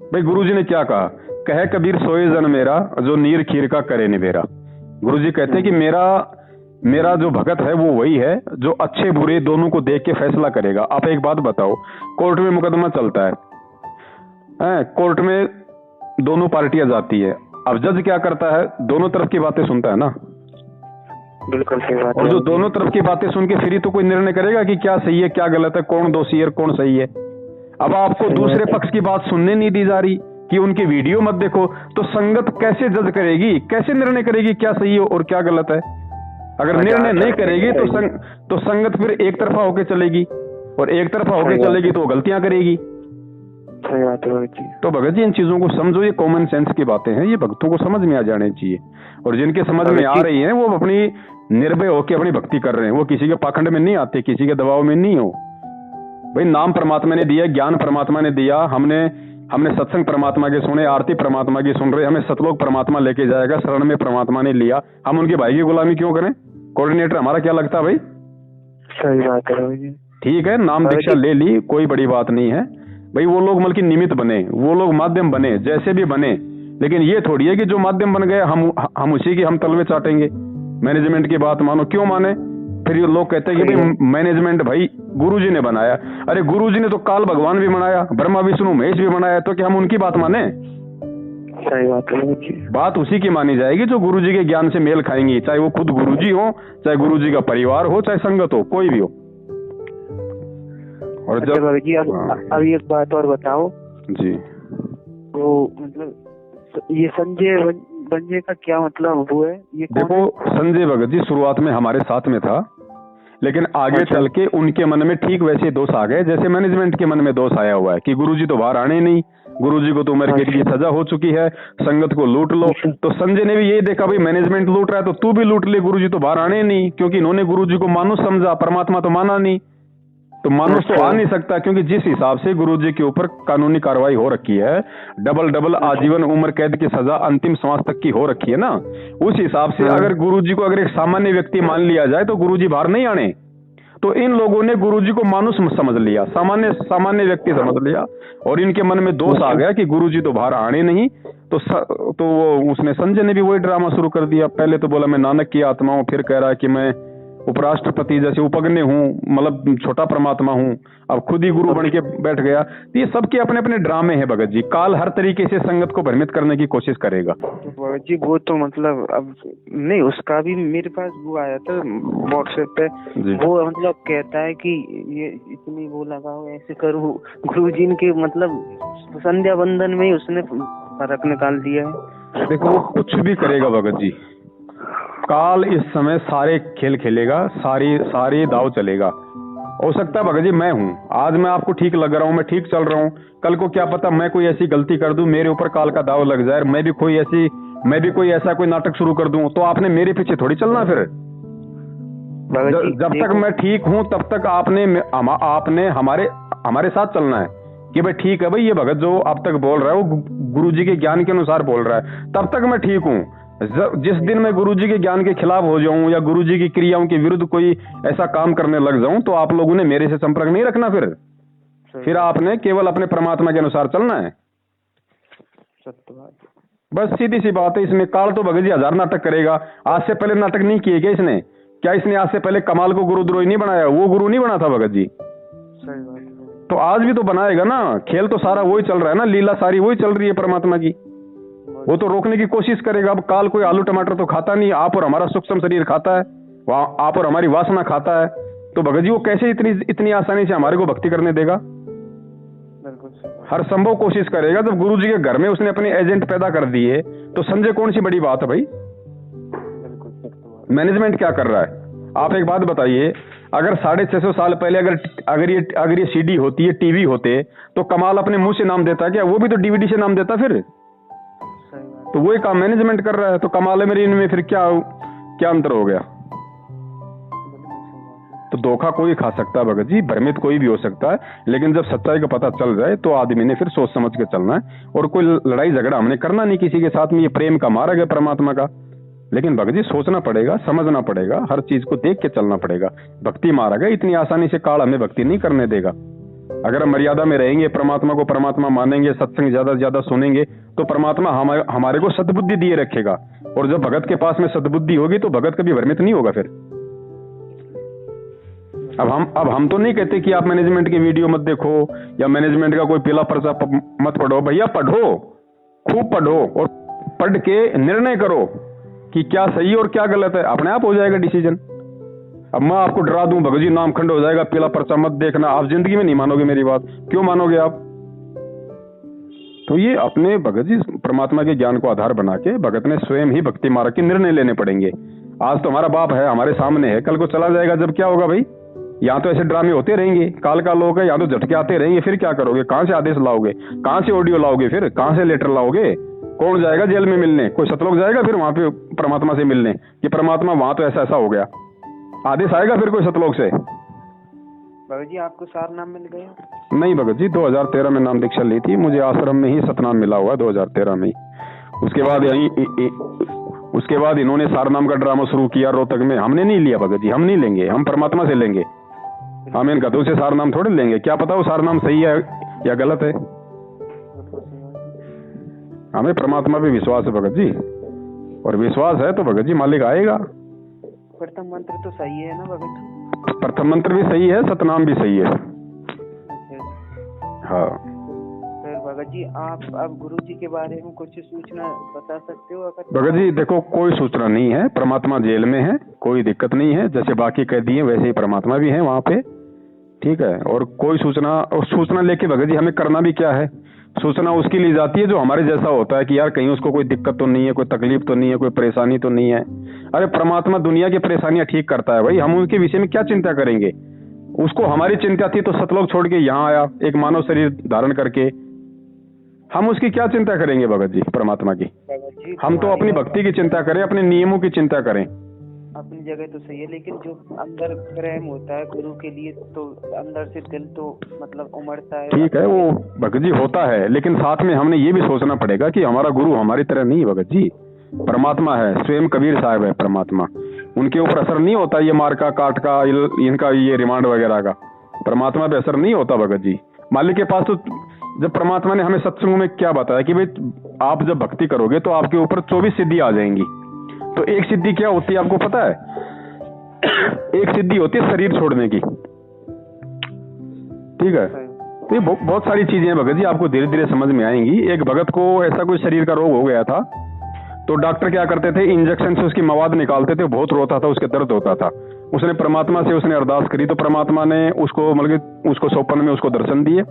भाई गुरुजी ने क्या कहा, कहे कबीर सोए जन मेरा, जो नीर खीर का करे निबेरा। गुरुजी कहते हैं कि मेरा जो भगत है वो वही है जो अच्छे बुरे दोनों को देख के फैसला करेगा। आप एक बात बताओ, कोर्ट में मुकदमा चलता है, कोर्ट में दोनों पार्टियां जाती है, अब जज क्या करता है, दोनों तरफ की बातें सुनता है ना। बिल्कुल सही बात है। और जो दोनों तरफ की बातें सुन के फिर ही तो कोई निर्णय करेगा कि क्या सही है क्या गलत है, कौन दोषी है कौन सही है। अब आपको दूसरे पक्ष की बात सुनने नहीं दी जा रही कि उनकी वीडियो मत देखो, तो संगत कैसे जज करेगी, कैसे निर्णय करेगी क्या सही है और क्या गलत है। अगर निर्णय नहीं करेगी तो संगत फिर एक तरफा होके चलेगी, और एक तरफा होके चलेगी तो गलतियां करेगी। सही बात है भगत जी। तो भगत जी इन चीजों को समझो, ये कॉमन सेंस की बातें हैं, ये भक्तों को समझ में आ जाने चाहिए। और जिनके समझ में आ रही हैं वो अपनी निर्भय होकर अपनी भक्ति कर रहे हैं, वो किसी के पाखंड में नहीं आते, किसी के दबाव में नहीं हो। भाई नाम परमात्मा ने दिया, ज्ञान परमात्मा ने दिया, हमने सत्संग परमात्मा के सुने, आरती परमात्मा की सुन रहे, हमें सतलोक परमात्मा लेके जाएगा, शरण में परमात्मा ने लिया, हम उनके भाई की गुलामी क्यों करें। कोऑर्डिनेटर हमारा क्या लगता है भाई। सही बात है जी। ठीक है, नाम दीक्षा ले ली, कोई बड़ी बात नहीं है भाई। वो लोग बल्कि निमित्त बने, वो लोग माध्यम बने, जैसे भी बने, लेकिन ये थोड़ी है कि जो माध्यम बन गए हम उसी की हम तलवे चाटेंगे। मैनेजमेंट की बात मानो, क्यों माने। फिर ये लोग कहते हैं कि भाई मैनेजमेंट भाई गुरुजी ने बनाया। अरे गुरुजी ने तो काल भगवान भी बनाया, ब्रह्मा विष्णु महेश भी बनाया, तो क्या हम उनकी बात माने। सही बात है। बात उसी की मानी जाएगी जो गुरुजी के ज्ञान से मेल खाएंगी, चाहे वो खुद गुरुजी हो, चाहे गुरुजी का परिवार हो, चाहे संगत हो, कोई भी हो। और जब जी अब एक बात और बताओ जी, तो मतलब ये संजय बंजे का क्या मतलब हुआ है। ये देखो संजय भगत जी शुरुआत में हमारे साथ में था, लेकिन आगे चल के उनके मन में ठीक वैसे दोष आ गए जैसे मैनेजमेंट के मन में दोष आया हुआ है कि गुरुजी तो बाहर आने नहीं, गुरुजी को तो उम्र कैद की सजा हो चुकी है, संगत को लूट लो। तो संजय ने भी यही देखा भाई मैनेजमेंट लूट रहा है तो तू भी लूट ले, गुरुजी तो बाहर आने नहीं, क्योंकि इन्होंने गुरुजी को मानुष समझा, परमात्मा तो माना नहीं, तो मानुष तो आ नहीं सकता। क्योंकि जिस हिसाब से गुरुजी के ऊपर कानूनी कार्रवाई हो रखी है, डबल आजीवन उम्र कैद की सजा अंतिम श्वास तक की हो रखी है ना, उस हिसाब से अगर गुरुजी को अगर एक सामान्य व्यक्ति मान लिया जाए तो गुरुजी बाहर नहीं आने। तो इन लोगों ने गुरुजी को मानुष समझ लिया, सामान्य व्यक्ति समझ लिया, और इनके मन में दोष आ गया कि गुरुजी तो बाहर आने नहीं। तो वो उसने संजय ने भी वही ड्रामा शुरू कर दिया। पहले तो बोला मैं नानक की आत्मा हूं, फिर कह रहा है कि मैं उपराष्ट्रपति जैसे उपग्ने हूँ, मतलब छोटा परमात्मा हूँ, अब खुद ही गुरु बन के बैठ गया। तो ये सबके अपने अपने ड्रामे हैं भगत जी। काल हर तरीके से संगत को भ्रमित करने की कोशिश करेगा। भगत जी वो तो मतलब अब नहीं, उसका भी मेरे पास वो आया था व्हाट्सएप पे, वो मतलब कहता है कि ये इतनी वो लगाओ ऐसे करो, गुरुजी के मतलब संध्या बंधन में ही उसने फर्क निकाल दिया है। देखो वो कुछ भी करेगा भगत जी, काल इस समय सारे खेल खेलेगा, सारी दाव चलेगा। हो सकता है भगत जी मैं हूँ, आज मैं आपको ठीक लग रहा हूँ, मैं ठीक चल रहा हूँ, कल को क्या पता मैं कोई ऐसी गलती कर दूं, मेरे ऊपर काल का दाव लग जाए, मैं भी कोई ऐसा कोई नाटक शुरू कर दूं, तो आपने मेरे पीछे थोड़ी चलना। फिर जब तक मैं ठीक हूँ तब तक आपने हमारे साथ चलना है कि भाई ठीक है भाई, ये भगत जो अब तक बोल रहा है वो गुरुजी के ज्ञान के अनुसार बोल रहा है, तब तक मैं ठीक हूँ। जिस दिन मैं गुरुजी के ज्ञान के खिलाफ हो जाऊं या गुरुजी की क्रियाओं के विरुद्ध कोई ऐसा काम करने लग जाऊं, तो आप लोगों ने मेरे से संपर्क नहीं रखना। फिर आपने केवल अपने परमात्मा के अनुसार चलना है। बस सीधी सी बात है। इसमें काल तो भगत जी हजार नाटक करेगा। आज से पहले नाटक नहीं किए क्या इसने? क्या इसने आज से पहले कमाल को गुरुद्रोही नहीं बनाया? वो गुरु नहीं बना था भगत जी। सही बात है। तो आज भी तो बनाएगा ना। खेल तो सारा वही चल रहा है ना, लीला सारी वही चल रही है परमात्मा की। वो तो रोकने की कोशिश करेगा। अब काल कोई आलू टमाटर तो खाता नहीं, आप और हमारा सूक्ष्म शरीर खाता है, आप और हमारी वासना खाता है। तो भगत जी वो कैसे इतनी आसानी से हमारे को भक्ति करने देगा? हर संभव कोशिश करेगा। जब गुरु जी के घर में उसने अपने एजेंट पैदा कर दिए तो संजय कौन सी बड़ी बात है भाई? मैनेजमेंट क्या कर रहा है? आप एक बात बताइए, अगर 650 साल पहले अगर ये सीडी होती है, टीवी होते, तो कमाल अपने मुंह से नाम देता क्या? वो भी तो डीवीडी से नाम देता। फिर तो वही काम मैनेजमेंट कर रहा है। तो कमाल है मेरी इनमें फिर क्या अंतर हो गया? तो धोखा कोई खा सकता है भगत जी, भ्रमित कोई भी हो सकता है, लेकिन जब सच्चाई का पता चल जाए तो आदमी ने फिर सोच समझ के चलना है। और कोई लड़ाई झगड़ा हमने करना नहीं किसी के साथ में। ये प्रेम का मार्ग है परमात्मा का। लेकिन भगत जी सोचना पड़ेगा, समझना पड़ेगा, हर चीज को देख के चलना पड़ेगा। भक्ति मार्ग है, इतनी आसानी से काल हमें भक्ति नहीं करने देगा। अगर हम मर्यादा में रहेंगे, परमात्मा को परमात्मा मानेंगे, सत्संग ज्यादा से ज्यादा सुनेंगे, तो परमात्मा हमारे को सद्बुद्धि दिए रखेगा। और जब भगत के पास में सद्बुद्धि होगी तो भगत कभी भ्रमित नहीं होगा। फिर अब हम तो नहीं कहते कि आप मैनेजमेंट की वीडियो मत देखो या मैनेजमेंट का कोई पीला पर्चा मत पढ़ो। भैया पढ़ो, खूब पढ़ो और पढ़ के निर्णय करो कि क्या सही और क्या गलत है, अपने आप हो जाएगा डिसीजन। अब मैं आपको डरा दूं भगत जी नाम खंड हो जाएगा, पीला पर्चा मत देखना, आप जिंदगी में नहीं मानोगे मेरी बात। क्यों मानोगे आप? तो ये अपने भगत जी परमात्मा के ज्ञान को आधार बना के भगत ने स्वयं ही भक्ति मार्ग के निर्णय लेने पड़ेंगे। आज तो हमारा बाप है, हमारे सामने है, कल को चला जाएगा जब क्या होगा भाई? यहाँ तो ऐसे ड्रामे होते रहेंगे, काल का लोग है, यहाँ तो झटके आते रहेंगे। फिर क्या करोगे? कहां से आदेश लाओगे? कहां से ऑडियो लाओगे? फिर कहां से लेटर लाओगे? कौन जाएगा जेल में मिलने? कोई सतलोक जाएगा फिर वहां पे परमात्मा से मिलने कि परमात्मा वहां तो ऐसा ऐसा हो गया? आदेश आएगा फिर कोई सतलोक से? भगत जी आपको सार नाम मिल गया? नहीं भगत जी, 2013 में नाम दीक्षा ली थी, मुझे आश्रम में ही सतनाम मिला हुआ 2013 में ही। उसके बाद इन्होंने सार नाम का ड्रामा शुरू किया रोहतक में। हमने नहीं लिया भगत जी, हम नहीं लेंगे, हम परमात्मा से लेंगे। हम इन गधों से सार नाम थोड़े लेंगे, क्या पता वो सार नाम सही है या गलत है। हमें परमात्मा पे विश्वास है भगत जी, और विश्वास है तो भगत जी मालिक आएगा। प्रथम मंत्र तो सही है ना भगत? प्रथम मंत्र भी सही है, सतनाम भी सही है। हाँ फिर भगत जी आप अब गुरु जी के बारे में कुछ सूचना बता सकते हो? अगर भगत जी देखो, कोई सूचना नहीं है, परमात्मा जेल में है, कोई दिक्कत नहीं है। जैसे बाकी कैदी हैं वैसे ही परमात्मा भी है वहां पे, ठीक है। और कोई सूचना लेके भगत जी हमें करना भी क्या है? सूचना उसकी ली जाती है जो हमारे जैसा होता है कि यार कहीं उसको कोई दिक्कत तो नहीं है, कोई तकलीफ तो नहीं है, कोई परेशानी तो नहीं है। अरे परमात्मा दुनिया की परेशानियां ठीक करता है भाई, हम उनके विषय में क्या चिंता करेंगे? उसको हमारी चिंता थी तो सतलोक छोड़ के यहाँ आया एक मानव शरीर धारण करके, हम उसकी क्या चिंता करेंगे भगत जी परमात्मा की? हम तो अपनी भक्ति की चिंता करें, अपने नियमों की चिंता करें। अपनी जगह तो सही है, लेकिन जो अंदर प्रेम होता है गुरु के लिए तो अंदर से दिल तो मतलब उमड़ता है। ठीक है वो भगत जी होता है, लेकिन साथ में हमने ये भी सोचना पड़ेगा कि हमारा गुरु हमारी तरह नहीं है भगत जी, परमात्मा है, स्वयं कबीर साहब है परमात्मा। उनके ऊपर असर नहीं होता ये मार का, काट का, इनका ये रिमांड वगैरह का, परमात्मा पे असर नहीं होता भगत जी। मालिक के पास तो जब परमात्मा ने हमें सत्संग में क्या बताया कि भाई आप जब भक्ति करोगे तो आपके ऊपर 24 सिद्धि आ जाएंगी। तो एक सिद्धि क्या होती है आपको पता है? एक सिद्धि होती है शरीर छोड़ने की, ठीक है। तो ये बहुत सारी चीजें हैं भगत जी, आपको धीरे धीरे समझ में आएंगी। एक भगत को ऐसा कोई शरीर का रोग हो गया था, तो डॉक्टर क्या करते थे, इंजेक्शन से उसकी मवाद निकालते थे, बहुत रोता था, उसके दर्द होता था। उसने परमात्मा से उसने अरदास करी तो परमात्मा ने उसको मतलब उसको सौपन में उसको दर्शन दिए,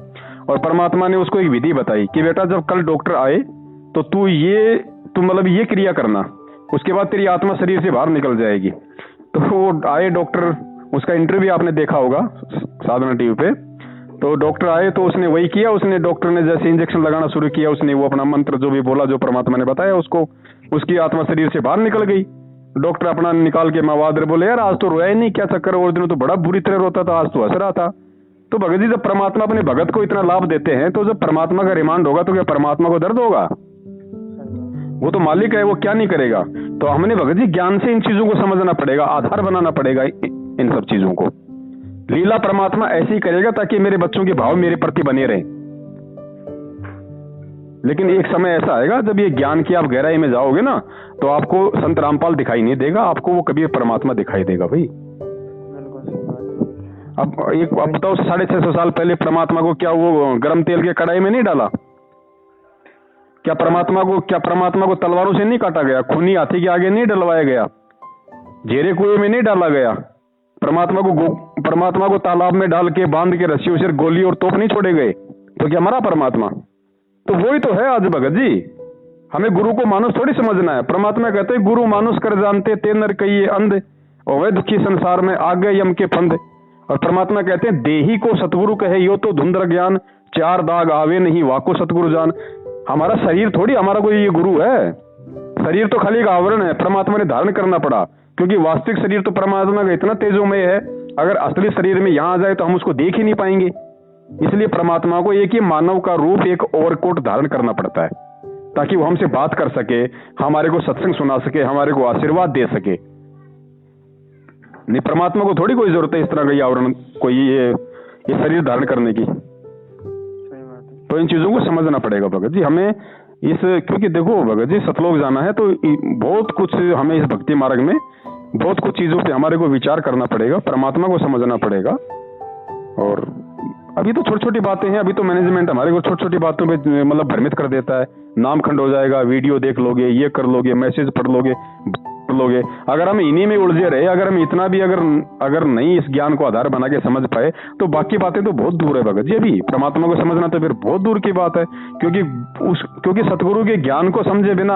और परमात्मा ने उसको एक विधि बताई कि बेटा जब कल डॉक्टर आए तो तू मतलब ये क्रिया करना, उसके बाद तेरी आत्मा शरीर से बाहर निकल जाएगी। तो वो आए डॉक्टर, उसका इंटरव्यू आपने देखा होगा साधना टीवी पे। तो डॉक्टर आए तो उसने वही किया, उसने डॉक्टर ने जैसे इंजेक्शन लगाना शुरू किया, उसने वो अपना मंत्र जो भी बोला, जो परमात्मा ने बताया उसको, उसकी आत्मा शरीर से बाहर निकल गई। डॉक्टर अपना निकाल के मावादर बोले यार आज तो रोया ही नहीं, क्या चक्कर? और दिनों तो बड़ा बुरी तरह रोता था, आज तो हंस रहा था। तो भगत जी जब परमात्मा अपने भगत को इतना लाभ देते हैं तो जब परमात्मा का रिमांड होगा तो क्या परमात्मा को दर्द होगा? वो तो मालिक है, वो क्या नहीं करेगा। तो हमने भगत जी ज्ञान से इन चीजों को समझना पड़ेगा, आधार बनाना पड़ेगा इन सब चीजों को। लीला परमात्मा ऐसे ही करेगा ताकि मेरे बच्चों के भाव मेरे प्रति बने रहे। लेकिन एक समय ऐसा आएगा जब ये ज्ञान की आप गहराई में जाओगे ना तो आपको संत रामपाल दिखाई नहीं देगा, आपको वो कबीर परमात्मा दिखाई देगा भाई। अब बताओ 650 साल पहले परमात्मा को क्या वो गर्म तेल के कढ़ाई में नहीं डाला? क्या परमात्मा को तलवारों से नहीं काटा गया? खूनी हाथी के आगे नहीं डलवाया गया? जेरे कुएं में नहीं डाला गया? परमात्मा को तालाब में डाल के बांध के रस्सियों से गोली और तोप नहीं छोड़े गए? तो क्या मरा परमात्मा? तो वही तो है आज भगत जी। हमें गुरु को मानुष थोड़ी समझना है। परमात्मा कहते हैं गुरु मानुष कर जानते ते नर कहिए अंध, और वह दुखी संसार में आ गए यम के फंद। और परमात्मा कहते हैं देही को सतगुरु कहे यो तो धुंधर ज्ञान, चार दाग आवे नहीं वाको सतगुरु जान। हमारा शरीर थोड़ी हमारा कोई ये गुरु है, शरीर तो खाली एक आवरण है, परमात्मा ने धारण करना पड़ा, क्योंकि वास्तविक शरीर तो परमात्मा का इतना तेजोमय है, अगर असली शरीर में यहां आ जाए तो हम उसको देख ही नहीं पाएंगे। इसलिए परमात्मा को एक ही मानव का रूप, एक ओवरकोट धारण करना पड़ता है। ताकि वो हमसे बात कर सके, हमारे को सत्संग सुना सके, हमारे को आशीर्वाद दे सके। नहीं, परमात्मा को थोड़ी कोई जरूरत है इस तरह का आवरण, कोई ये शरीर धारण करने की। तो इन चीजों को समझना पड़ेगा भगत जी हमें इस, क्योंकि देखो भगत जी सतलोक जाना है तो बहुत कुछ हमें इस भक्ति मार्ग में बहुत कुछ चीजों पे हमारे को विचार करना पड़ेगा, परमात्मा को समझना पड़ेगा। और अभी तो छोटी छोटी बातें हैं, अभी तो मैनेजमेंट हमारे को छोटी छोटी बातों पे मतलब भ्रमित कर देता है। नाम खंड हो जाएगा, वीडियो देख लोगे, ये कर लोगे, मैसेज पढ़ लोगे, अगर हम इन्हीं में उलझे रहे, अगर हम इतना भी अगर नहीं इस ज्ञान को आधार बना के समझ पाए तो बाकी बातें तो बहुत दूर है भगत जी। अभी परमात्मा को समझना तो फिर बहुत दूर की बात है, क्योंकि सतगुरु के ज्ञान को समझे बिना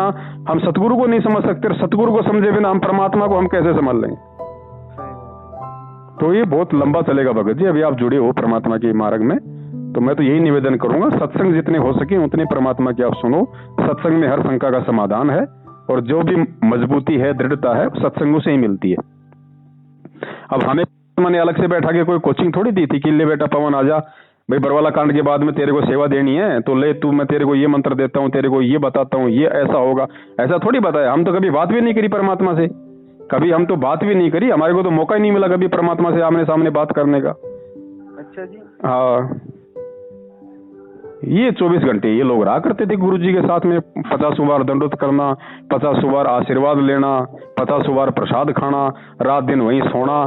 हम सतगुरु को नहीं समझ सकते, और सतगुरु को समझे बिना हम परमात्मा को हम कैसे समझ लेंगे। तो ये बहुत लंबा चलेगा भगत जी। अभी आप जुड़े हो परमात्मा के मार्ग में, तो मैं तो यही निवेदन करूंगा, सत्संग जितने हो सके उतने परमात्मा की आप सुनो। सत्संग में हर शंका का समाधान है, और जो भी मजबूती है, दृढ़ता है, सत्संगों से ही मिलती है। अब हमें मैंने अलग से बैठा के कोई कोचिंग थोड़ी दी थी कि ले बेटा पवन आजा भाई, बरवाला कांड के बाद में तेरे को सेवा देनी है तो ले तू, मैं तेरे को ये मंत्र देता हूँ, तेरे को ये बताता हूँ, ये ऐसा होगा, ऐसा थोड़ी बताया। हम तो कभी बात भी नहीं करी परमात्मा से, कभी हम तो बात भी नहीं करी, हमारे को तो मौका ही नहीं मिला कभी परमात्मा से आमने सामने बात करने का। अच्छा जी। हाँ, ये 24 घंटे ये लोग रहा करते थे गुरु जी के साथ में, 50 बार दंडोत करना, 50 बार आशीर्वाद लेना, 50 बार प्रसाद खाना, रात दिन वहीं सोना।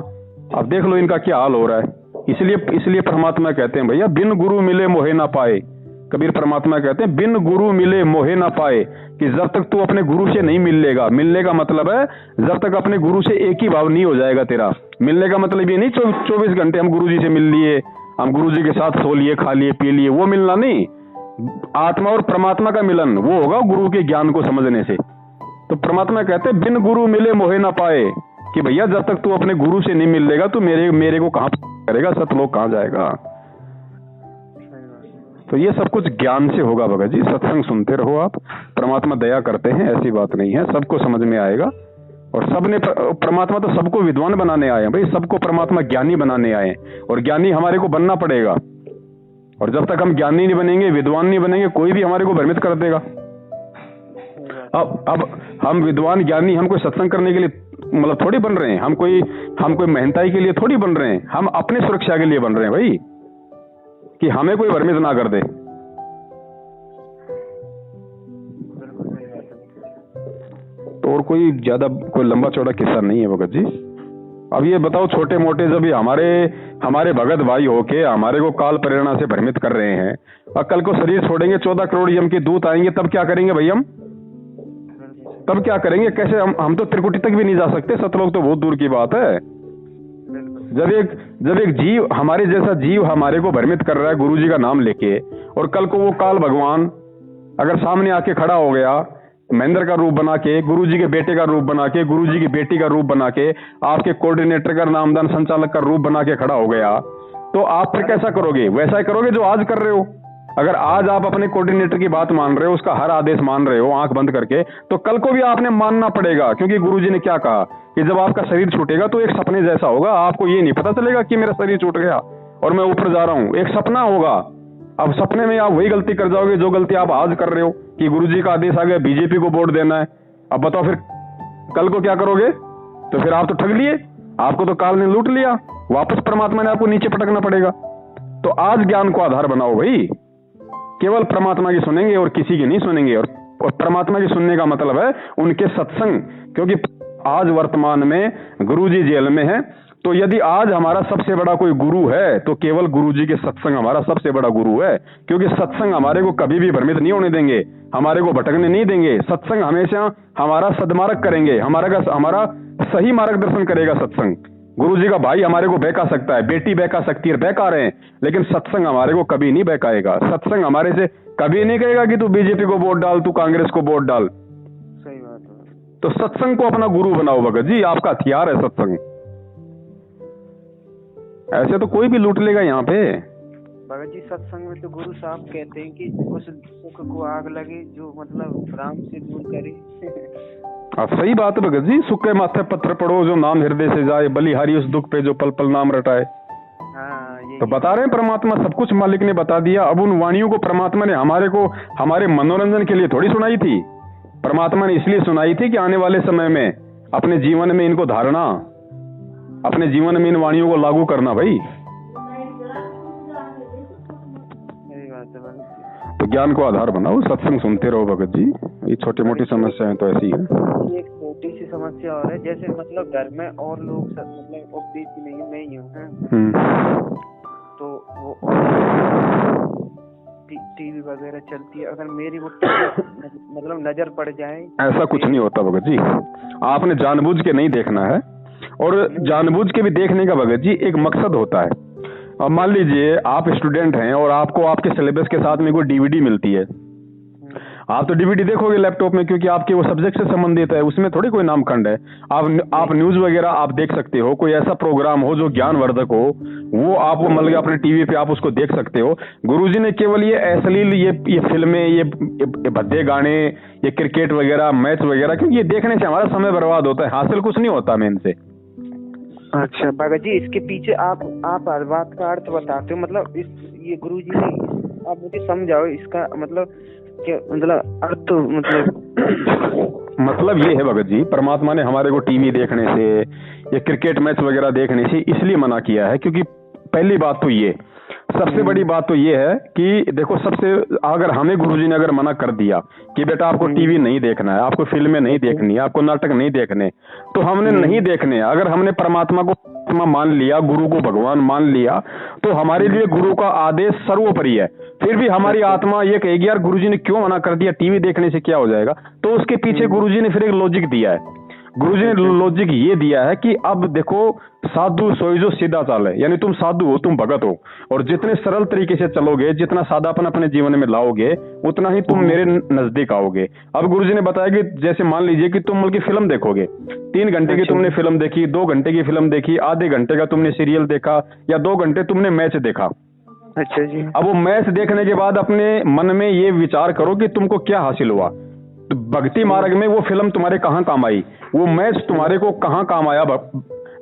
अब देख लो इनका क्या हाल हो रहा है। इसलिए परमात्मा कहते हैं भैया, बिन गुरु मिले मोहे ना पाए। कबीर परमात्मा कहते हैं बिन गुरु मिले मोहे ना पाए, कि जब तक तू अपने गुरु से नहीं मिलेगा, मिलने का मतलब है जब तक अपने गुरु से एक ही भाव नहीं हो जाएगा तेरा। मिलने का मतलब ये नहीं 24 घंटे हम गुरु जी से मिल लिए, हम गुरु जी के साथ सो लिए, खा लिए, पी लिए, वो मिलना नहीं। आत्मा और परमात्मा का मिलन वो होगा गुरु के ज्ञान को समझने से। तो परमात्मा कहते हैं बिन गुरु मिले मोहे ना पाए, कि भैया जब तक तू अपने गुरु से नहीं मिलेगा तो मेरे को कहां करेगा, सतलोक कहां जाएगा। तो ये सब कुछ ज्ञान से होगा भगत जी। सत्संग सुनते रहो आप, परमात्मा दया करते हैं, ऐसी बात नहीं है, सबको समझ में आएगा। और सबने परमात्मा तो सबको विद्वान बनाने आए हैं भाई, सबको परमात्मा ज्ञानी बनाने आए हैं, और ज्ञानी हमारे को बनना पड़ेगा। और जब तक हम ज्ञानी नहीं बनेंगे, विद्वान नहीं बनेंगे, कोई भी हमारे को भ्रमित कर देगा। अब हम विद्वान ज्ञानी हम कोई सत्संग करने के लिए मतलब थोड़ी बन रहे हैं, हम कोई मेहनताई के लिए थोड़ी बन रहे हैं, हम अपने सुरक्षा के लिए बन रहे हैं भाई, कि हमें कोई भ्रमित ना कर दे। तो और कोई ज्यादा कोई लंबा चौड़ा किस्सा नहीं है भगत जी। अब ये बताओ, छोटे मोटे जब हमारे भगत भाई होके हमारे को काल प्रेरणा से भ्रमित कर रहे हैं, और कल को शरीर छोड़ेंगे, 14 करोड़ यम के दूत आएंगे, तब क्या करेंगे भाई हम? तब क्या करेंगे? कैसे हम तो त्रिकुटी तक भी नहीं जा सकते, सतलोक तो बहुत दूर की बात है। जब एक जीव, हमारे जैसा जीव हमारे को भ्रमित कर रहा है गुरु जी का नाम लेके, और कल को वो काल भगवान अगर सामने आके खड़ा हो गया, महेंद्र का रूप बना के, गुरु जी के बेटे का रूप बना के, गुरु जी की बेटी का रूप बना के, आपके कोऑर्डिनेटर का, नामदान संचालक का रूप बना के खड़ा हो गया, तो आप फिर कैसा करोगे? वैसा ही करोगे जो आज कर रहे हो। अगर आज आप अपने कोऑर्डिनेटर की बात मान रहे हो, उसका हर आदेश मान रहे हो आंख बंद करके, तो कल को भी आपने मानना पड़ेगा, क्योंकि गुरुजी ने क्या कहा कि जब आपका शरीर छूटेगा तो एक सपने जैसा होगा। आपको ये नहीं पता चलेगा कि मेरा शरीर छूट गया और मैं ऊपर जा रहा हूं, एक सपना होगा। अब सपने में आप वही गलती कर जाओगे जो गलती आप आज कर रहे हो, कि गुरुजी का आदेश आ गया बीजेपी को वोट देना है। अब बताओ फिर कल को क्या करोगे? तो फिर आप तो ठग लिए, आपको तो काल ने लूट लिया, वापस परमात्मा ने आपको नीचे पटकना पड़ेगा। तो आज ज्ञान को आधार बनाओ भाई, केवल परमात्मा की सुनेंगे और किसी की नहीं सुनेंगे। और परमात्मा की सुनने का मतलब है उनके सत्संग, क्योंकि आज वर्तमान में गुरुजी जेल में है। तो यदि आज हमारा सबसे बड़ा कोई गुरु है तो केवल गुरुजी के सत्संग हमारा सबसे बड़ा गुरु है, क्योंकि सत्संग हमारे को कभी भी भ्रमित नहीं होने देंगे, हमारे को भटकने नहीं देंगे। सत्संग हमेशा हमारा सद्मार्ग करेंगे, हमारा सही मार्गदर्शन करेगा सत्संग। गुरुजी का भाई हमारे को बहका सकता है, बेटी बहका सकती है, बहका रहे हैं, लेकिन सत्संग हमारे को कभी नहीं बहकाएगा। सत्संग हमारे से कभी नहीं कहेगा कि तू बीजेपी को वोट डाल, तू कांग्रेस को वोट डाल। सही बात है। तो सत्संग को अपना गुरु बनाओ भगत जी, आपका हथियार है सत्संग। ऐसे तो कोई भी लूट लेगा यहाँ पे। भगत जी सत्संग में तो गुरु साहब कहते हैं कि उस सुख को आग लगे जो मतलब राम से दूर करे। सही बात है भगत जी, सुख के माथे पत्थर पड़ो जो नाम हृदय से जाए, बलिहारी उस दुख पे जो पल पल नाम रटाए। हाँ तो बता रहे हैं परमात्मा सब कुछ मालिक ने बता दिया। अब उन वाणियों को परमात्मा ने हमारे मनोरंजन के लिए थोड़ी सुनाई थी। परमात्मा ने इसलिए सुनाई थी कि आने वाले समय में अपने जीवन में इनको धारणा, अपने जीवन में इन वाणियों को लागू करना भाई। तो ज्ञान को आधार बनाओ, सत्संग सुनते रहो भगत जी। ये छोटी मोटी समस्याएं तो ऐसी है। एक छोटी सी समस्या और है, जैसे मतलब घर में और लोग मतलब उपदेश नहीं है, मैं ही हूँ, तो वो टीवी वगैरह चलती है, अगर मेरी वो मतलब नजर पड़ जाए। ऐसा कुछ नहीं होता भगत जी, आपने जानबूझ के नहीं देखना है, और जानबूझ के भी देखने का भगत जी एक मकसद होता है। अब मान लीजिए आप स्टूडेंट हैं और आपको आपके सिलेबस के साथ में कोई डीवीडी मिलती है, आप तो डीवीडी देखोगे लैपटॉप में, क्योंकि आपके वो सब्जेक्ट से संबंधित है, उसमें थोड़ी कोई नामखंड है। आप न्यूज वगैरह आप देख सकते हो, कोई ऐसा प्रोग्राम हो जो ज्ञानवर्धक हो, वो आप मतलब अपने टीवी पे आप उसको देख सकते हो। गुरुजी ने केवल ये अश्लील ये फिल्में, ये भद्दे गाने, ये क्रिकेट वगैरह, मैच वगैरह, क्योंकि ये देखने से हमारा समय बर्बाद होता है, हासिल कुछ नहीं होता मैं इनसे। अच्छा भगत जी, इसके पीछे आप बात का अर्थ बताते हो, मतलब ये गुरुजी ने, आप मुझे समझाओ इसका मतलब क्या, मतलब अर्थ मतलब ये है भगत जी, परमात्मा ने हमारे को टीवी देखने से या क्रिकेट मैच वगैरह देखने से इसलिए मना किया है, क्योंकि पहली बात तो ये, सबसे बड़ी बात तो ये है कि देखो, अगर हमें गुरुजी ने अगर मना कर दिया कि बेटा आपको टीवी नहीं देखना है, आपको फिल्में नहीं देखनी है, आपको नाटक नहीं देखने, तो हमने नहीं देखने। अगर हमने परमात्मा को मान लिया, गुरु को भगवान मान लिया, तो हमारे लिए गुरु का आदेश सर्वोपरि है। फिर भी हमारी आत्मा ये कहेगी यार गुरुजी ने क्यों मना कर दिया, टीवी देखने से क्या हो जाएगा। तो उसके पीछे गुरुजी ने फिर एक लॉजिक दिया है। गुरुजी ने लॉजिक ये दिया है कि अब देखो, साधु सोई जो सीधा चाल है, यानी तुम साधु हो, तुम भगत हो, और जितने सरल तरीके से चलोगे, जितना सादापन अपने जीवन में लाओगे, उतना ही तुम मेरे नजदीक आओगे। अब गुरुजी ने बताया कि जैसे मान लीजिए कि तुम बल्कि फिल्म देखोगे, 3 घंटे की तुमने फिल्म देखी, 2 घंटे की फिल्म देखी, आधे घंटे का तुमने सीरियल देखा, या 2 घंटे तुमने मैच देखा। अच्छा जी। अब वो मैच देखने के बाद अपने मन में ये विचार करो कि तुमको क्या हासिल हुआ। तो भक्ति मार्ग में वो फिल्म तुम्हारे कहाँ काम आई, वो मैच तुम्हारे को कहाँ काम आया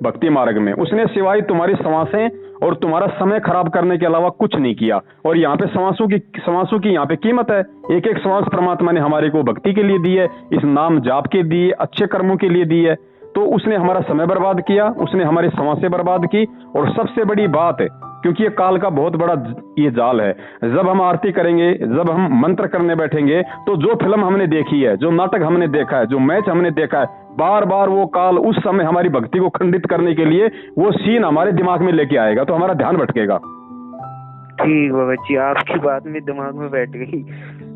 भक्ति मार्ग में। उसने सिवाय तुम्हारी सांसें और तुम्हारा समय खराब करने के अलावा कुछ नहीं किया। और यहाँ पे सांसों की यहाँ पे कीमत है। एक एक सांस परमात्मा ने हमारे को भक्ति के लिए दी है, इस नाम जाप के दिए, अच्छे कर्मों के लिए दी है। तो उसने हमारा समय बर्बाद किया, उसने हमारी सांसें बर्बाद की। और सबसे बड़ी बात है, क्योंकि ये काल का बहुत बड़ा ये जाल है, जब हम आरती करेंगे, जब हम मंत्र करने बैठेंगे, तो जो फिल्म हमने देखी है, जो नाटक हमने देखा है, जो मैच हमने देखा है, बार बार वो काल उस समय हमारी भक्ति को खंडित करने के लिए वो सीन हमारे दिमाग में लेके आएगा, तो हमारा ध्यान भटकेगा। ठीक है बच्ची, आपकी बात में दिमाग में बैठ गई।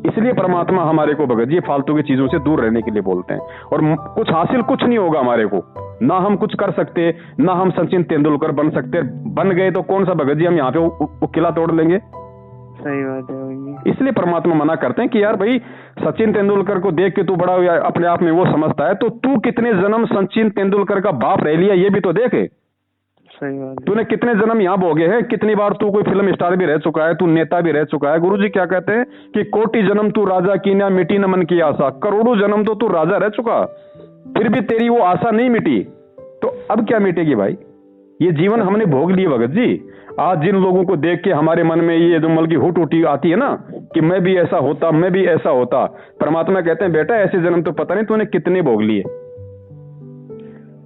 इसलिए परमात्मा हमारे को भगत जी फालतू की चीजों से दूर रहने के लिए बोलते हैं। और कुछ हासिल कुछ नहीं होगा हमारे को, ना हम कुछ कर सकते, ना हम सचिन तेंदुलकर बन सकते। बन गए तो कौन सा भगत जी हम यहाँ पे वो किला तोड़ लेंगे। सही बात है। इसलिए परमात्मा मना करते हैं कि यार भाई, सचिन तेंदुलकर को देख के तू बड़ा अपने आप में वो समझता है, तो तू कितने जन्म सचिन तेंदुलकर का बाप रह लिया, ये भी तो देखे। सही बात। तूने कितने जन्म यहाँ भोगे हैं, कितनी बार तू कोई फिल्म स्टार भी रह चुका है, तू नेता भी रह चुका है। गुरुजी क्या कहते हैं कि कोटि जन्म तू राजा की ना मिटी न मन की आशा। करोड़ों जन्म तो तू राजा रह चुका, फिर भी तेरी वो आशा नहीं मिटी, तो अब क्या मिटेगी भाई। ये जीवन हमने भोग लिए भगत जी। आज जिन लोगों को देख के हमारे मन में ये दुमल की हुट उठी आती है ना कि मैं भी ऐसा होता, मैं भी ऐसा होता, परमात्मा कहते हैं बेटा ऐसे जन्म तो पता नहीं तूने कितने भोग लिए।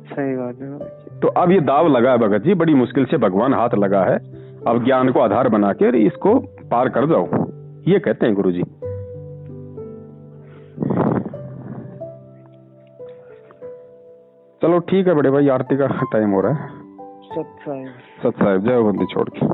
सही बात है। तो अब ये दाव लगा है भगत जी, बड़ी मुश्किल से भगवान हाथ लगा है। अब ज्ञान को आधार बना के इसको पार कर जाओ, ये कहते हैं गुरुजी। चलो ठीक है बड़े भाई, आरती का टाइम हो रहा है। सत साहिब, जय हो बंदी छोड़ के।